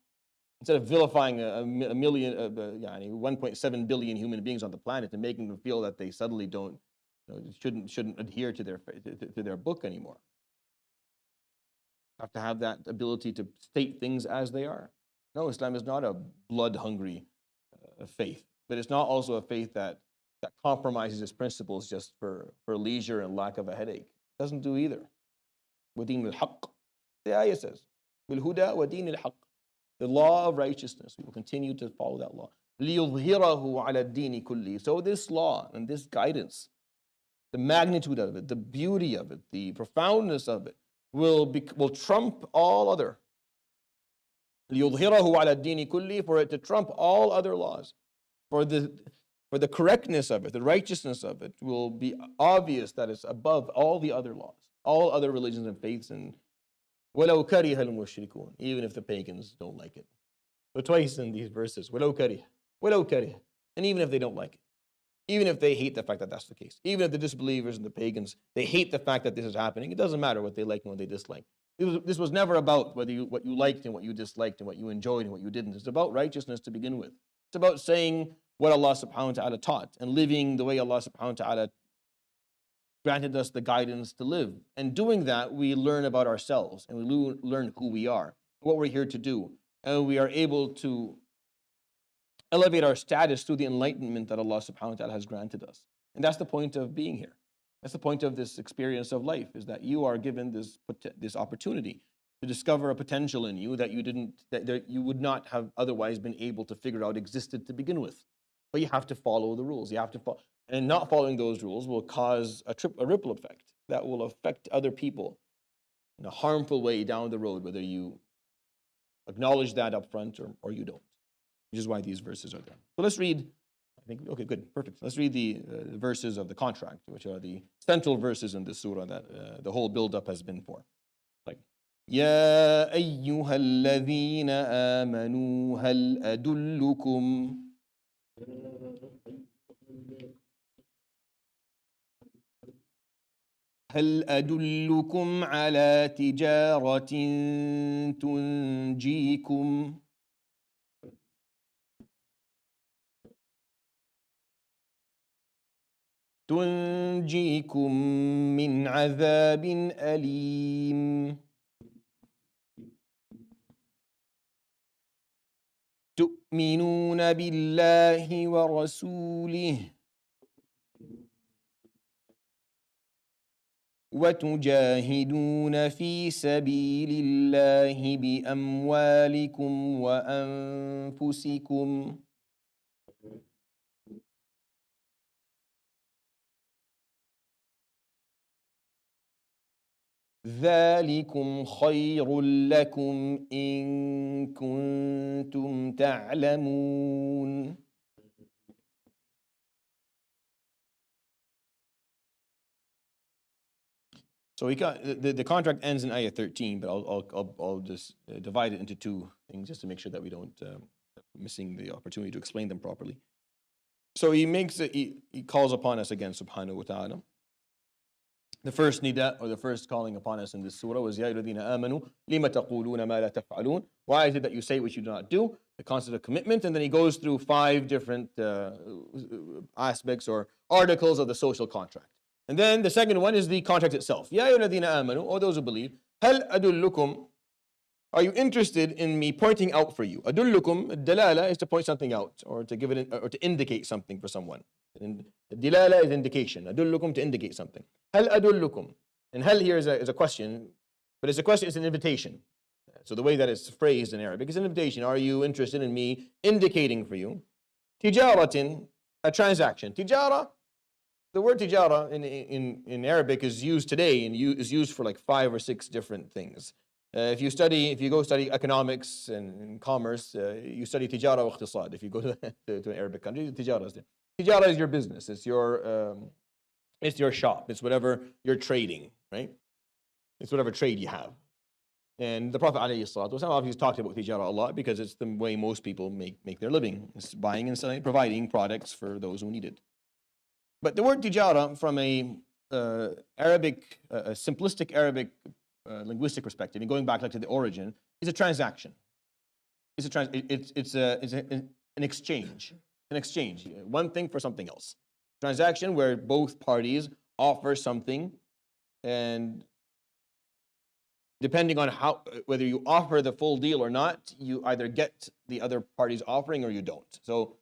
instead of vilifying a million, 1.7 billion human beings on the planet and making them feel that they suddenly shouldn't adhere to their book anymore. Have to have that ability to state things as they are. No, Islam is not a blood-hungry faith, but it's not also a faith that compromises its principles just for leisure and lack of a headache. It doesn't do either. وَدِينُ الْحَقِّ. The ayah says, بِالْهُدَى وَدِينِ الْحَقِّ. The law of righteousness. We will continue to follow that law. لِيُظْهِرَهُ عَلَى الدِّينِ كُلِّهِ. So this law and this guidance, the magnitude of it, the beauty of it, the profoundness of it, will trump all other. لِيُظْهِرَهُ عَلَى الدِّينِ كُلِّهِ. For it to trump all other laws. For the correctness of it, the righteousness of it will be obvious that it's above all the other laws, all other religions and faiths, and وَلَوْ كَرِهَ الْمُشْرِكُونَ, even if the pagans don't like it. So twice in these verses, وَلَوْ كَرِهَ, and even if they don't like it, even if they hate the fact that that's the case, even if the disbelievers and the pagans, they hate the fact that this is happening, it doesn't matter what they like and what they dislike. This was never about what you liked and what you disliked and what you enjoyed and what you didn't. It's about righteousness to begin with. It's about saying what Allah subhanahu wa ta'ala taught and living the way Allah subhanahu wa ta'ala granted us the guidance to live. And doing that, we learn about ourselves and we learn who we are, what we're here to do. And we are able to elevate our status through the enlightenment that Allah subhanahu wa ta'ala has granted us. And that's the point of being here. That's the point of this experience of life, is that you are given this opportunity to discover a potential in you that you would not have otherwise been able to figure out existed to begin with. But you have to follow the rules. You have to follow, and not following those rules will cause a ripple effect that will affect other people in a harmful way down the road, whether you acknowledge that up front or you don't, which is why these verses are there. So let's read, okay, good, perfect. Let's read the verses of the contract, which are the central verses in this surah that the whole build-up has been for. Like, يَا أَيُّهَا الَّذِينَ آمَنُوا هَلْ أَدُلُّكُمْ هل أدلكم على تجارة تنجيكم من عذاب أليم تؤمنون بالله ورسوله وتجاهدون في سبيل الله بأموالكم وأنفسكم ذلكم خير لكم إن كنتم تعلمون. So the contract ends in ayah 13, but I'll just divide it into two things just to make sure that we don't missing the opportunity to explain them properly. So he calls upon us again, subhanahu wa ta'ala. The first nida, or the first calling upon us in this surah was Ya ayyuhalladhina amanu lima taquluna ma la taf'alun. Why is it that you say what you do not do? The concept of commitment, and then he goes through 5 different aspects or articles of the social contract. And then the second one is the contract itself. Ya ayyuhalladhina amanu, or those who believe, hal adullukum, are you interested in me pointing out for you? Adullukum, dalala is to point something out or to give it or to indicate something for someone. And dilala is indication. Adullukum, to indicate something. Hal adullukum, and hal here is a question, but it's a question, it's an invitation. So the way that it's phrased in Arabic is an invitation. Are you interested in me indicating for you? Tijaratin, a transaction. Tijara, the word tijara in Arabic is used today and is used for like 5 or 6 different things. If you go study economics and commerce, you study tijara wa iqtisad. If you go to an Arabic country, tijara is there. Tijara is your business. It's your shop. It's whatever you're trading, right? It's whatever trade you have. And the Prophet ﷺ obviously talked about tijara a lot because it's the way most people make their living. It's buying and selling, providing products for those who need it. But the word tijara from a simplistic Arabic linguistic perspective, and going back like to the origin, is a transaction. It's an exchange. An exchange. One thing for something else. Transaction where both parties offer something, and depending on whether you offer the full deal or not, you either get the other party's offering or you don't. So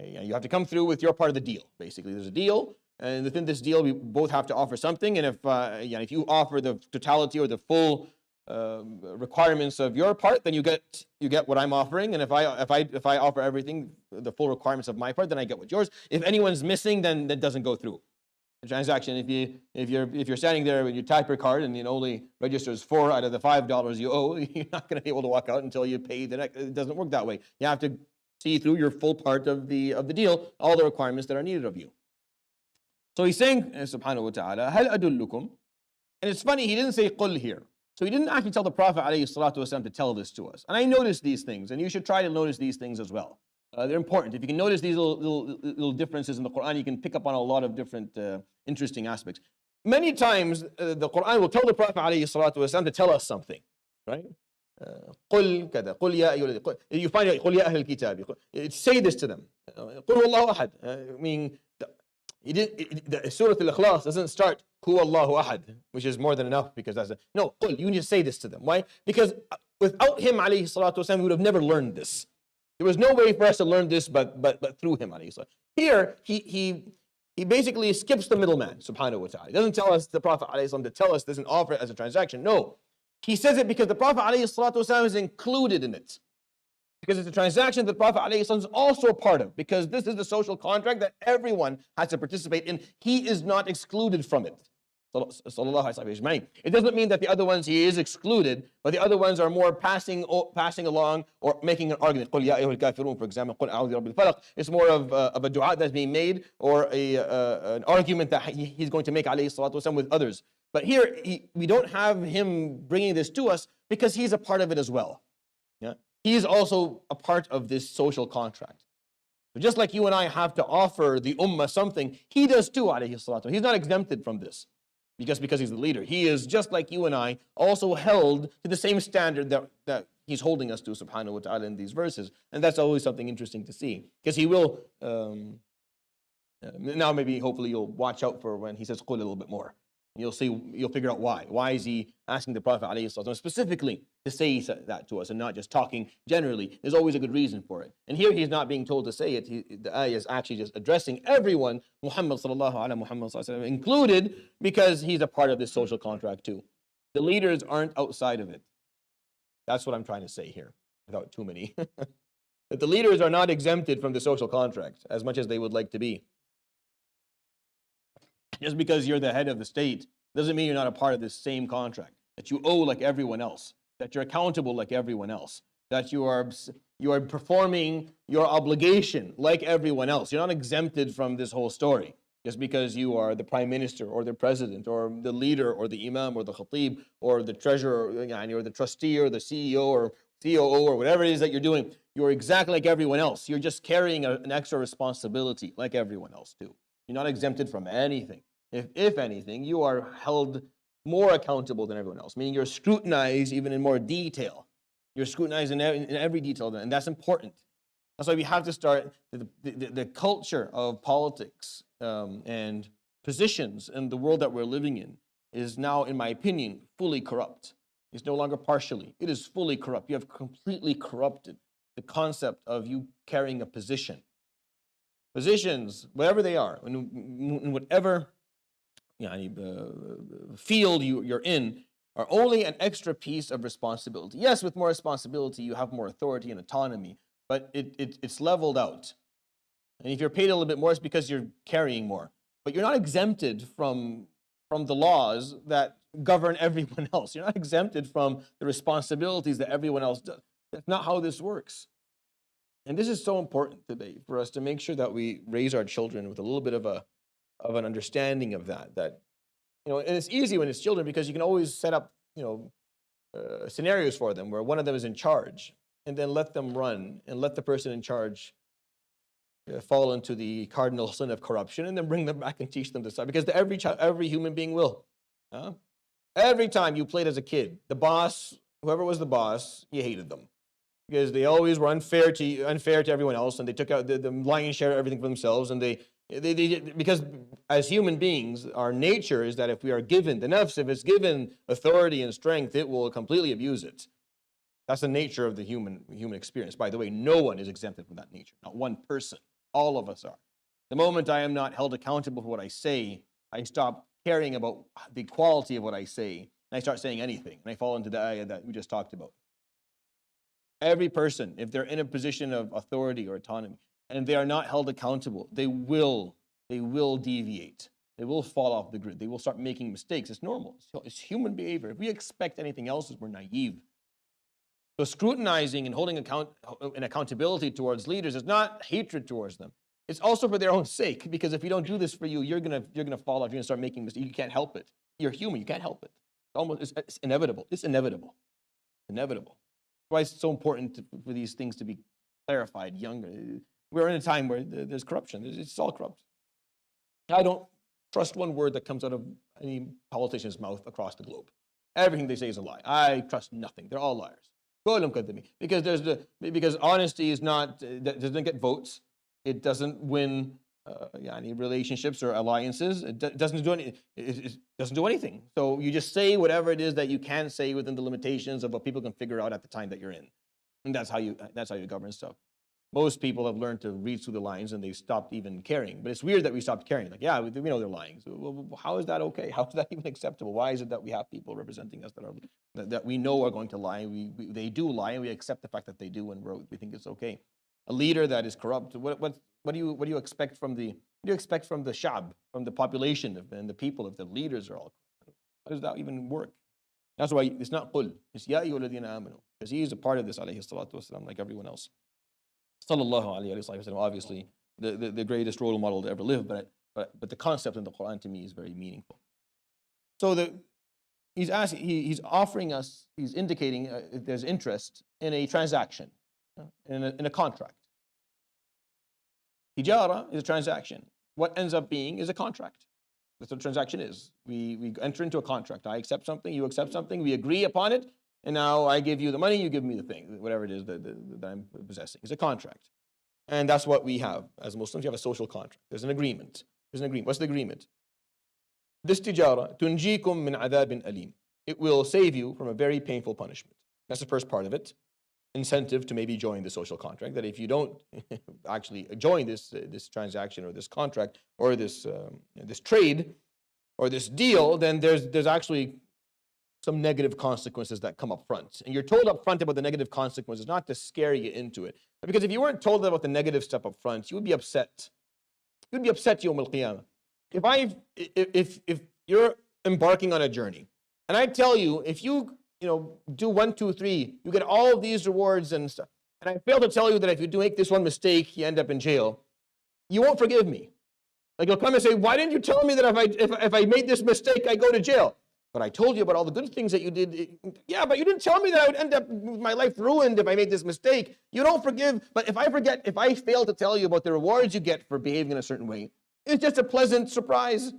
you have to come through with your part of the deal. Basically, there's a deal, and within this deal, we both have to offer something. And if you offer the totality or the full requirements of your part, then you get what I'm offering. And if I offer everything, the full requirements of my part, then I get what's yours. If anyone's missing, then that doesn't go through. The transaction, if you're standing there and you type your card and it only registers 4 out of the $5 you owe, you're not going to be able to walk out until you pay the next. It doesn't work that way. You have to see through your full part of the deal, all the requirements that are needed of you. So he's saying, subhanahu wa ta'ala, هَلْ أَدُلُّكُمْ? And it's funny, he didn't say قُل here. So he didn't actually tell the Prophet ﷺ to tell this to us. And I noticed these things, and you should try to notice these things as well. They're important. If you can notice these little differences in the Quran, you can pick up on a lot of different interesting aspects. Many times, the Quran will tell the Prophet ﷺ to tell us something, right? قُل كذا قُل يا أيها الذين. You find it, قُل يا أهل الكتاب. Say this to them. قُل والله أحد. I mean, the Surah Al-Ikhlas doesn't start Hu Allahu Ahad, which is more than enough because no, قُل, you need to say this to them. Why? Because without him, alayhi salatu wasalam, we would have never learned this. There was no way for us to learn this but through him, alayhi salatu. Here, he basically skips the middleman, subhanahu wa ta'ala. He doesn't tell us, the Prophet alayhi salam, to tell us this and offer it as a transaction. No. He says it because the Prophet alayhi salatu wasalam is included in it. Because it's a transaction that the Prophet ﷺ is also a part of. Because this is the social contract that everyone has to participate in. He is not excluded from it. It doesn't mean that the other ones he is excluded, but the other ones are more passing along or making an argument. For example, it's more of a dua that's being made or an argument that he's going to make ﷺ with others. But here, we don't have him bringing this to us because he's a part of it as well. Yeah? He is also a part of this social contract. So just like you and I have to offer the ummah something, he does too, alayhi salatu. He's not exempted from this because he's the leader. He is just like you and I, also held to the same standard that he's holding us to, subhanahu wa ta'ala, in these verses. And that's always something interesting to see. Because he will, now maybe hopefully you'll watch out for when he says qul a little bit more. You'll figure out why. Why is he asking the Prophet ﷺ specifically to say that to us and not just talking generally? There's always a good reason for it. And here he's not being told to say it. The ayah is actually just addressing everyone, Muhammad sallallahu included, because he's a part of this social contract too. The leaders aren't outside of it. That's what I'm trying to say here, without too many. That the leaders are not exempted from the social contract as much as they would like to be. Just because you're the head of the state doesn't mean you're not a part of this same contract. That you owe like everyone else. That you're accountable like everyone else. That you are performing your obligation like everyone else. You're not exempted from this whole story. Just because you are the prime minister or the president or the leader or the imam or the khatib or the treasurer or the trustee or the CEO or COO or whatever it is that you're doing. You're exactly like everyone else. You're just carrying an extra responsibility like everyone else too. You're not exempted from anything. If anything, you are held more accountable than everyone else, meaning you're scrutinized even in more detail. You're scrutinized in every detail, and that's important. That's why we have to start the culture of politics and positions in the world that we're living in is now, in my opinion, fully corrupt. It's no longer partially. It is fully corrupt. You have completely corrupted the concept of you carrying a position. Positions, whatever they are, in whatever field you're in, are only an extra piece of responsibility. Yes, with more responsibility, you have more authority and autonomy, but it's leveled out. And if you're paid a little bit more, it's because you're carrying more. But you're not exempted from the laws that govern everyone else. You're not exempted from the responsibilities that everyone else does. That's not how this works. And this is so important today for us to make sure that we raise our children with a little bit of an understanding of that. And it's easy when it's children because you can always set up, scenarios for them where one of them is in charge, and then let them run and let the person in charge fall into the cardinal sin of corruption, and then bring them back and teach them this. Because every human being will. Every time you played as a kid, the boss, whoever was the boss, you hated them. Because they always were unfair to everyone else, and they took out the lion's share of everything for themselves. And they because as human beings, our nature is that if we are given the nafs, if it's given authority and strength, it will completely abuse it. That's the nature of the human experience. By the way, no one is exempted from that nature. Not one person. All of us are. The moment I am not held accountable for what I say, I stop caring about the quality of what I say, and I start saying anything, and I fall into the ayah that we just talked about. Every person, if they're in a position of authority or autonomy, and they are not held accountable, they will deviate. They will fall off the grid. They will start making mistakes. It's normal. It's human behavior. If we expect anything else, we're naive. So scrutinizing and holding accountability towards leaders is not hatred towards them. It's also for their own sake, because if you don't do this for you, you're gonna fall off. You're gonna start making mistakes. You can't help it. You're human. You can't help it. It's inevitable. It's inevitable. Inevitable. That's why it's so important for these things to be clarified younger. We're in a time where there's corruption. It's all corrupt. I don't trust one word that comes out of any politician's mouth across the globe. Everything they say is a lie. I trust nothing. They're all liars. Because honesty doesn't get votes. It doesn't win any relationships or alliances. It doesn't do anything. So you just say whatever it is that you can say within the limitations of what people can figure out at the time that you're in, and that's how you govern stuff. Most people have learned to read through the lines, and they've stopped even caring. But it's weird that we stopped caring. Like, yeah, we know they're lying. So how is that okay? How is that even acceptable? Why is it that we have people representing us that we know are going to lie? They do lie, and we accept the fact that they do, and we think it's okay. A leader that is corrupt. What do you expect from the shab, from the population and the people, if the leaders are all corrupt? How does that even work? That's why it's not qul. It's ya ayyuhalladhina amanu, because he is a part of this, alayhi salatu wasalam, like everyone else. Sallallahu alayhi wa sallam, obviously the greatest role model to ever live, but the concept in the Quran to me is very meaningful. So he's offering us, he's indicating there's interest in a transaction, in a contract. Tijara is a transaction. What ends up being is a contract. That's what a transaction is. We enter into a contract. I accept something, you accept something, we agree upon it, and now I give you the money, you give me the thing, whatever it is that I'm possessing. It's a contract. And that's what we have. As Muslims, you have a social contract. There's an agreement. What's the agreement? This tijara, tunjikum min adhabin alim. It will save you from a very painful punishment. That's the first part of it. Incentive to maybe join the social contract. That if you don't actually join this transaction or this contract or this trade or this deal, then there's actually some negative consequences that come up front. And you're told up front about the negative consequences, not to scare you into it. Because if you weren't told about the negative stuff up front, you would be upset. You'd be upset yawm al-qiyamah. If you're embarking on a journey, and I tell you, if you do 1, 2, 3, you get all of these rewards and stuff, and I fail to tell you that if you do make this one mistake, you end up in jail, you won't forgive me. Like, you'll come and say, why didn't you tell me that if I made this mistake, I go to jail? But I told you about all the good things that you did. Yeah, but you didn't tell me that I would end up with my life ruined if I made this mistake. You don't forgive. But if I fail to tell you about the rewards you get for behaving in a certain way, it's just a pleasant surprise.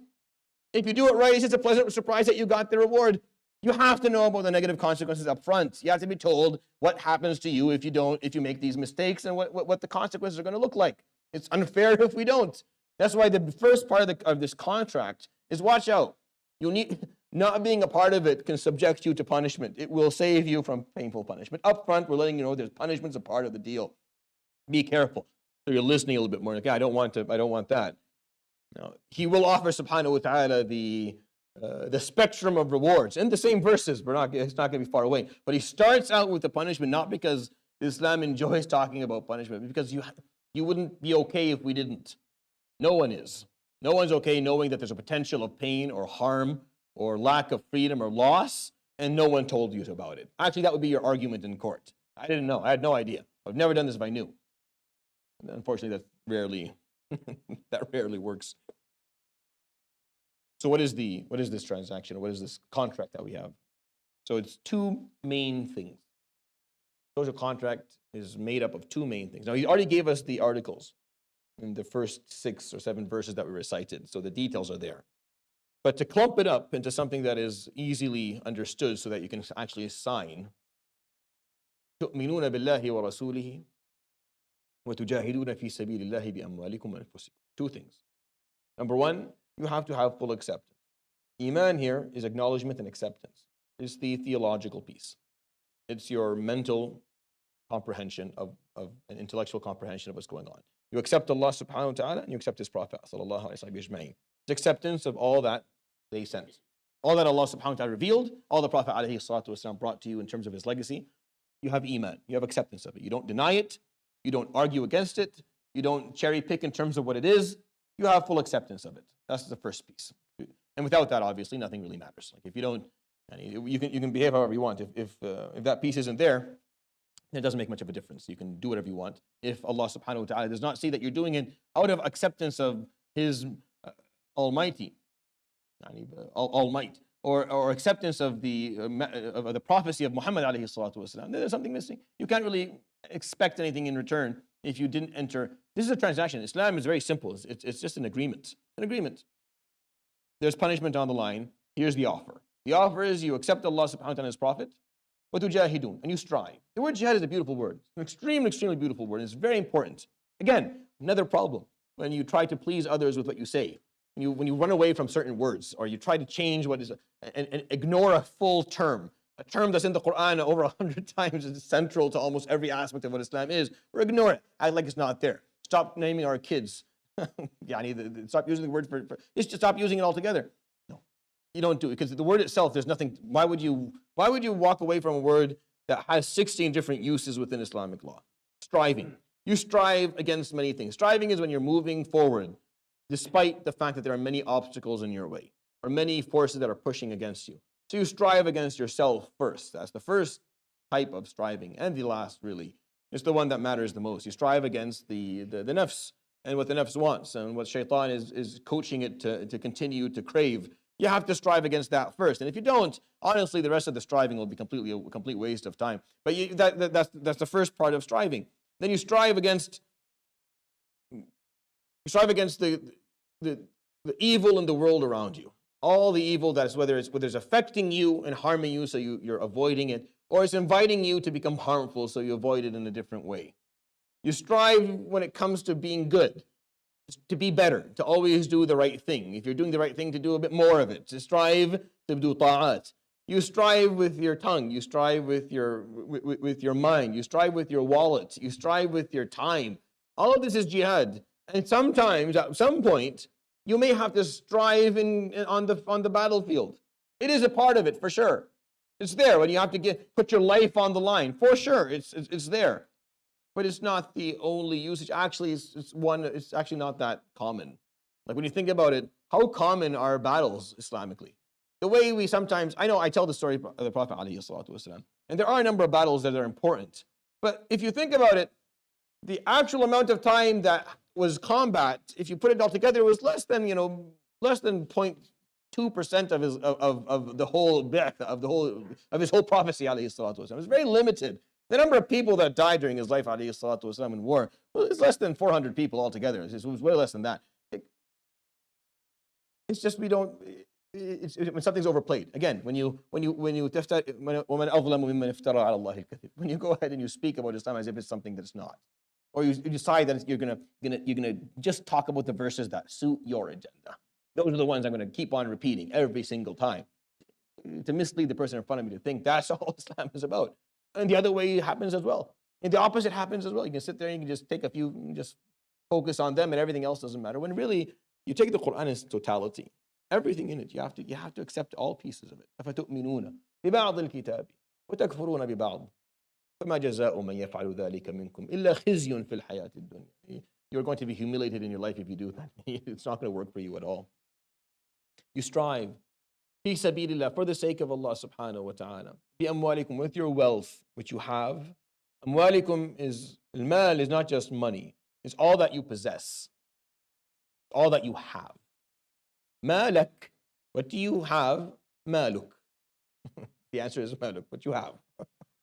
If you do it right, it's just a pleasant surprise that you got the reward. You have to know about the negative consequences up front. You have to be told what happens to you if you make these mistakes, and what the consequences are going to look like. It's unfair if we don't. That's why the first part of this contract is watch out. Not being a part of it can subject you to punishment. It will save you from painful punishment. Up front, we're letting you know there's punishment's a part of the deal. Be careful. So you're listening a little bit more. Like, I don't want that. No. He will offer subhanahu wa ta'ala the the spectrum of rewards in the same verses. It's not going to be far away. But he starts out with the punishment not because Islam enjoys talking about punishment, but because you wouldn't be okay if we didn't. No one is. No one's okay knowing that there's a potential of pain or harm or lack of freedom or loss, and no one told you about it. Actually, that would be your argument in court. I didn't know. I had no idea. I've never done this if I knew. And unfortunately, that rarely works. So what is this transaction? What is this contract that we have? So it's two main things. Social contract is made up of two main things. Now, he already gave us the articles in the first 6 or 7 verses that we recited, so the details are there. But to clump it up into something that is easily understood so that you can actually sign, تُؤْمِنُونَ بِاللَّهِ وَرَسُولِهِ وَتُجَاهِدُونَ فِي سَبِيلِ اللَّهِ بِأَمْوَالِكُمْ وَأَنفُسِكُم. Two things. Number one, you have to have full acceptance. Iman here is acknowledgement and acceptance. It's the theological piece. It's your mental comprehension of an intellectual comprehension of what's going on. You accept Allah subhanahu wa ta'ala and you accept His Prophet sallallahu alayhi wa sallam. It's acceptance of all that they sent. All that Allah subhanahu wa ta'ala revealed, all the Prophet alayhi salatu wasalam brought to you in terms of his legacy, you have Iman. You have acceptance of it. You don't deny it. You don't argue against it. You don't cherry pick in terms of what it is. You have full acceptance of it. That's the first piece. And without that, obviously, nothing really matters. Like if you don't, you can behave however you want. If that piece isn't there, it doesn't make much of a difference. You can do whatever you want. If Allah subhanahu wa ta'ala does not see that you're doing it out of acceptance of His Almighty, all might, or acceptance of the prophecy of Muhammad alayhi salatu wasalam, then there's something missing. You can't really expect anything in return if you didn't enter. This is a transaction. Islam is very simple. It's just an agreement. An agreement. There's punishment on the line. Here's the offer. The offer is you accept Allah subhanahu wa ta'ala and His Prophet, وَتُجَاهِدُونَ, and you strive. The word jihad is a beautiful word. It's an extremely, extremely beautiful word. It's very important. Again, another problem when you try to please others with what you say. When you run away from certain words, or you try to change what is, and ignore a full term, a term that's in the Quran over 100 times is central to almost every aspect of what Islam is, or ignore it, act like it's not there. Stop naming our kids. Stop using the word for just stop using it altogether. No, you don't do it because the word itself, there's nothing. Why would you walk away from a word that has 16 different uses within Islamic law? Striving. You strive against many things. Striving is when you're moving forward, despite the fact that there are many obstacles in your way or many forces that are pushing against you. So you strive against yourself first. That's the first type of striving, and the last really is the one that matters the most. You strive against the nafs and what the nafs wants and what shaitan is coaching it to continue to crave. You have to strive against that first. And if you don't, honestly, the rest of the striving will be a complete waste of time. But that's the first part of striving. Then you strive against the evil in the world around you. All the evil that is, whether it's affecting you and harming you, so you're avoiding it, or it's inviting you to become harmful, so you avoid it in a different way. You strive when it comes to being good, to be better, to always do the right thing. If you're doing the right thing, to do a bit more of it. To strive to do ta'at. You strive with your tongue. You strive with your mind. You strive with your wallet. You strive with your time. All of this is jihad. And sometimes, at some point, you may have to strive on the battlefield. It is a part of it, for sure. It's there when you have to put your life on the line. For sure, it's there. But it's not the only usage. Actually, it's actually not that common. Like when you think about it, how common are battles Islamically? The way we sometimes, I tell the story of the Prophet ﷺ, and there are a number of battles that are important. But if you think about it, the actual amount of time that was combat, if you put it all together, it was less than 0.2% of his whole prophecy ﷺ. It was very limited. The number of people that died during his life ﷺ in war was less than 400 people altogether. It was way less than that. It's just we don't. When something's overplayed. Again, when you go ahead and you speak about Islam as if it's something that's not, or you decide that you're gonna just talk about the verses that suit your agenda. Those are the ones I'm gonna keep on repeating every single time to mislead the person in front of me to think that's all Islam is about. And the other way happens as well. And the opposite happens as well. You can sit there and you can just take a few, and just focus on them, and everything else doesn't matter. When really you take the Quran in its totality, everything in it. You have to accept all pieces of it. أفتؤمنون ببعض الكتاب وتكفرون ببعض فما جزاء من يفعل ذلك منكم إلا خزي في الحياة الدنيا. You're going to be humiliated in your life if you do that. It's not going to work for you at all. You strive fi sabilillah, for the sake of Allah subhanahu wa ta'ala. Bi amwalikum, with your wealth, which you have. Amwalikum is, al-mal is not just money. It's all that you possess. All that you have. Malak, what do you have? Maluk. The answer is maluk, what you have.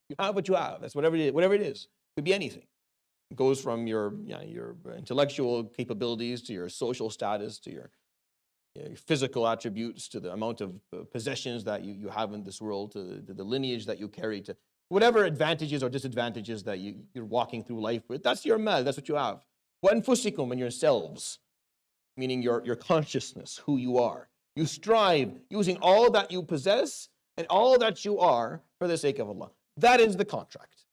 You have what you have. That's whatever it is. Whatever it is. It could be anything. It goes from your intellectual capabilities to your social status to your physical attributes to the amount of possessions that you have in this world, to the lineage that you carry, to whatever advantages or disadvantages that you're walking through life with. That's your mal. That's what you have. وَأَنفُسِكُمْ, and yourselves, meaning your consciousness, who you are. You strive using all that you possess and all that you are for the sake of Allah. That is the contract.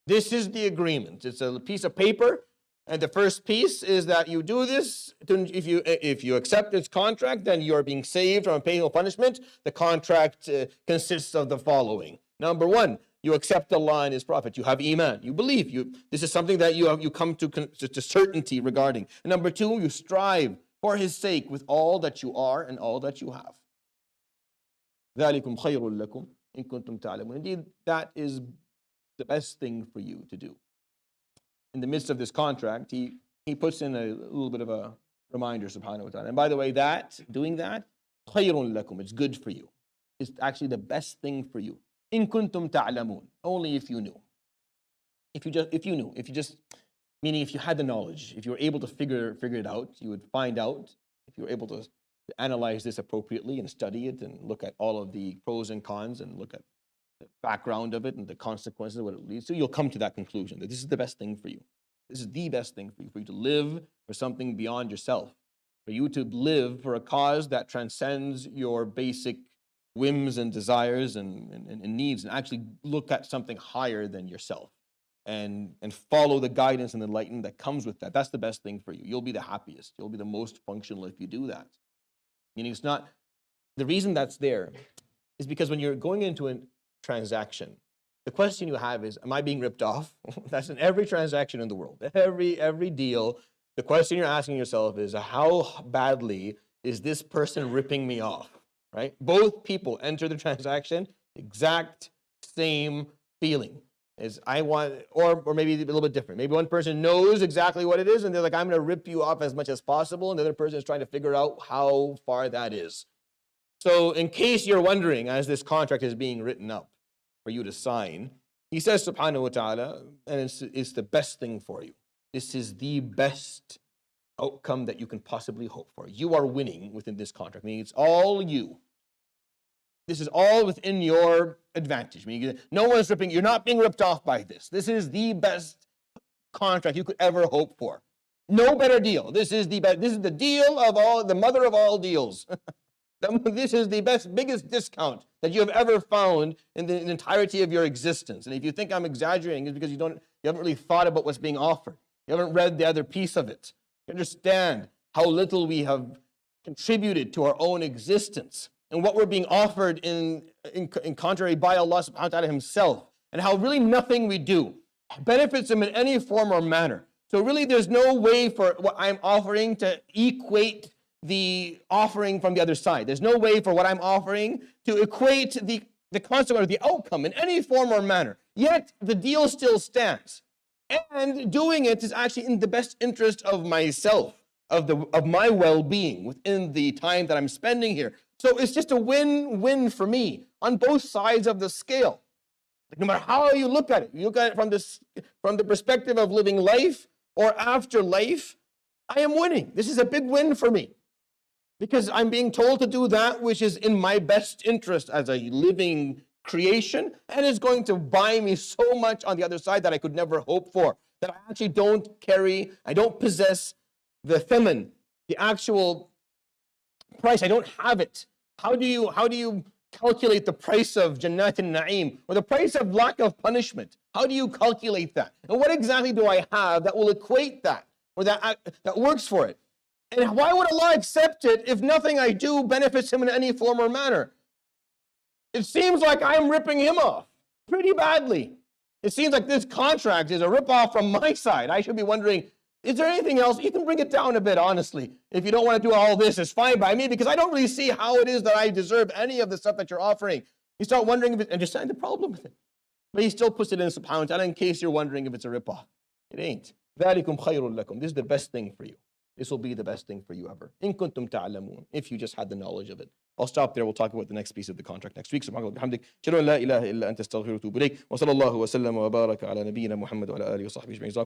This is the agreement. It's a piece of paper, and the first piece is that you do this. If you accept this contract, then you are being saved from painful punishment. The contract consists of the following. Number one, you accept Allah and His Prophet. You have iman. You believe. This is something that you come to certainty regarding. And number two, you strive for His sake with all that you are and all that you have. ذَلِكُمْ خَيْرٌ لَكُمْ إِن كُنتُمْ تَعْلَمُونَ. Indeed, that is the best thing for you to do. In the midst of this contract, he puts in a little bit of a reminder, subhanahu wa ta'ala. And by the way, doing that, خَيْرٌ لَكُمْ, it's good for you. It's actually the best thing for you. إِن كُنتُمْ تَعْلَمُونَ. Only if you knew. If you had the knowledge, if you were able to figure it out, you would find out. If you were able to analyze this appropriately and study it and look at all of the pros and cons and look at the background of it and the consequences of what it leads to, you'll come to that conclusion that this is the best thing for you. This is the best thing for you to live for something beyond yourself, for you to live for a cause that transcends your basic whims and desires and needs, and actually look at something higher than yourself and follow the guidance and the enlightenment that comes with that. That's the best thing for you. You'll be the happiest. You'll be the most functional if you do that. Meaning it's not, the reason that's there is because when you're going into a transaction, the question you have is, am I being ripped off? That's in every transaction in the world. Every deal, the question you're asking yourself is, how badly is this person ripping me off? Right? Both people enter the transaction, exact same feeling. Is I want, or maybe a little bit different. Maybe one person knows exactly what it is, and they're like, I'm going to rip you off as much as possible, and the other person is trying to figure out how far that is. So in case you're wondering, as this contract is being written up for you to sign, he says, subhanahu wa ta'ala, and it's the best thing for you. This is the best outcome that you can possibly hope for. You are winning within this contract, meaning it's all you. This is all within your advantage. Meaning no one's ripping, you're not being ripped off by this. This is the best contract you could ever hope for. No better deal. This is the best, this is the deal of all, the mother of all deals. This is the biggest discount that you have ever found in the entirety of your existence. And if you think I'm exaggerating, it's because you haven't really thought about what's being offered. You haven't read the other piece of it. You understand how little we have contributed to our own existence and what we're being offered in contrary by Allah subhanahu wa ta'ala Himself, and how really nothing we do benefits Him in any form or manner. So really there's no way for what I'm offering to equate the offering from the other side. There's no way for what I'm offering to equate the consequence or the outcome in any form or manner. Yet the deal still stands. And doing it is actually in the best interest of myself, of my well-being within the time that I'm spending here. So it's just a win-win for me on both sides of the scale. Like no matter how you look at it, you look at it from the perspective of living life or after life, I am winning. This is a big win for me because I'm being told to do that which is in my best interest as a living creation, and is going to buy me so much on the other side that I could never hope for, that I actually I don't possess the thaman, the actual price. I don't have it. How do you calculate the price of Jannat al-Na'im, or the price of lack of punishment? How do you calculate that? And what exactly do I have that will equate that, or that works for it? And why would Allah accept it if nothing I do benefits him in any form or manner? It seems like I'm ripping him off pretty badly. It seems like this contract is a ripoff from my side. I should be wondering, is there anything else? You can bring it down a bit, honestly. If you don't want to do all this, it's fine by me, because I don't really see how it is that I deserve any of the stuff that you're offering. You start wondering if it, and just saying the problem with it. But he still puts it in subhanahu wa ta'ala in case you're wondering if it's a ripoff. It ain't. ذَلِكُمْ خَيْرٌ لَكُمْ. This is the best thing for you. This will be the best thing for you ever. إِن كُنتُمْ تَعْلَمُونَ. If you just had the knowledge of it. I'll stop there. We'll talk about the next piece of the contract next week. سبحانك وبحمدك. أشهد أن لا إله إلا أنت أستغفرك وأتوب إليك. وصلى الله وسلم وبارك على نبينا محمد وعلى آله وصحبه أجمعين.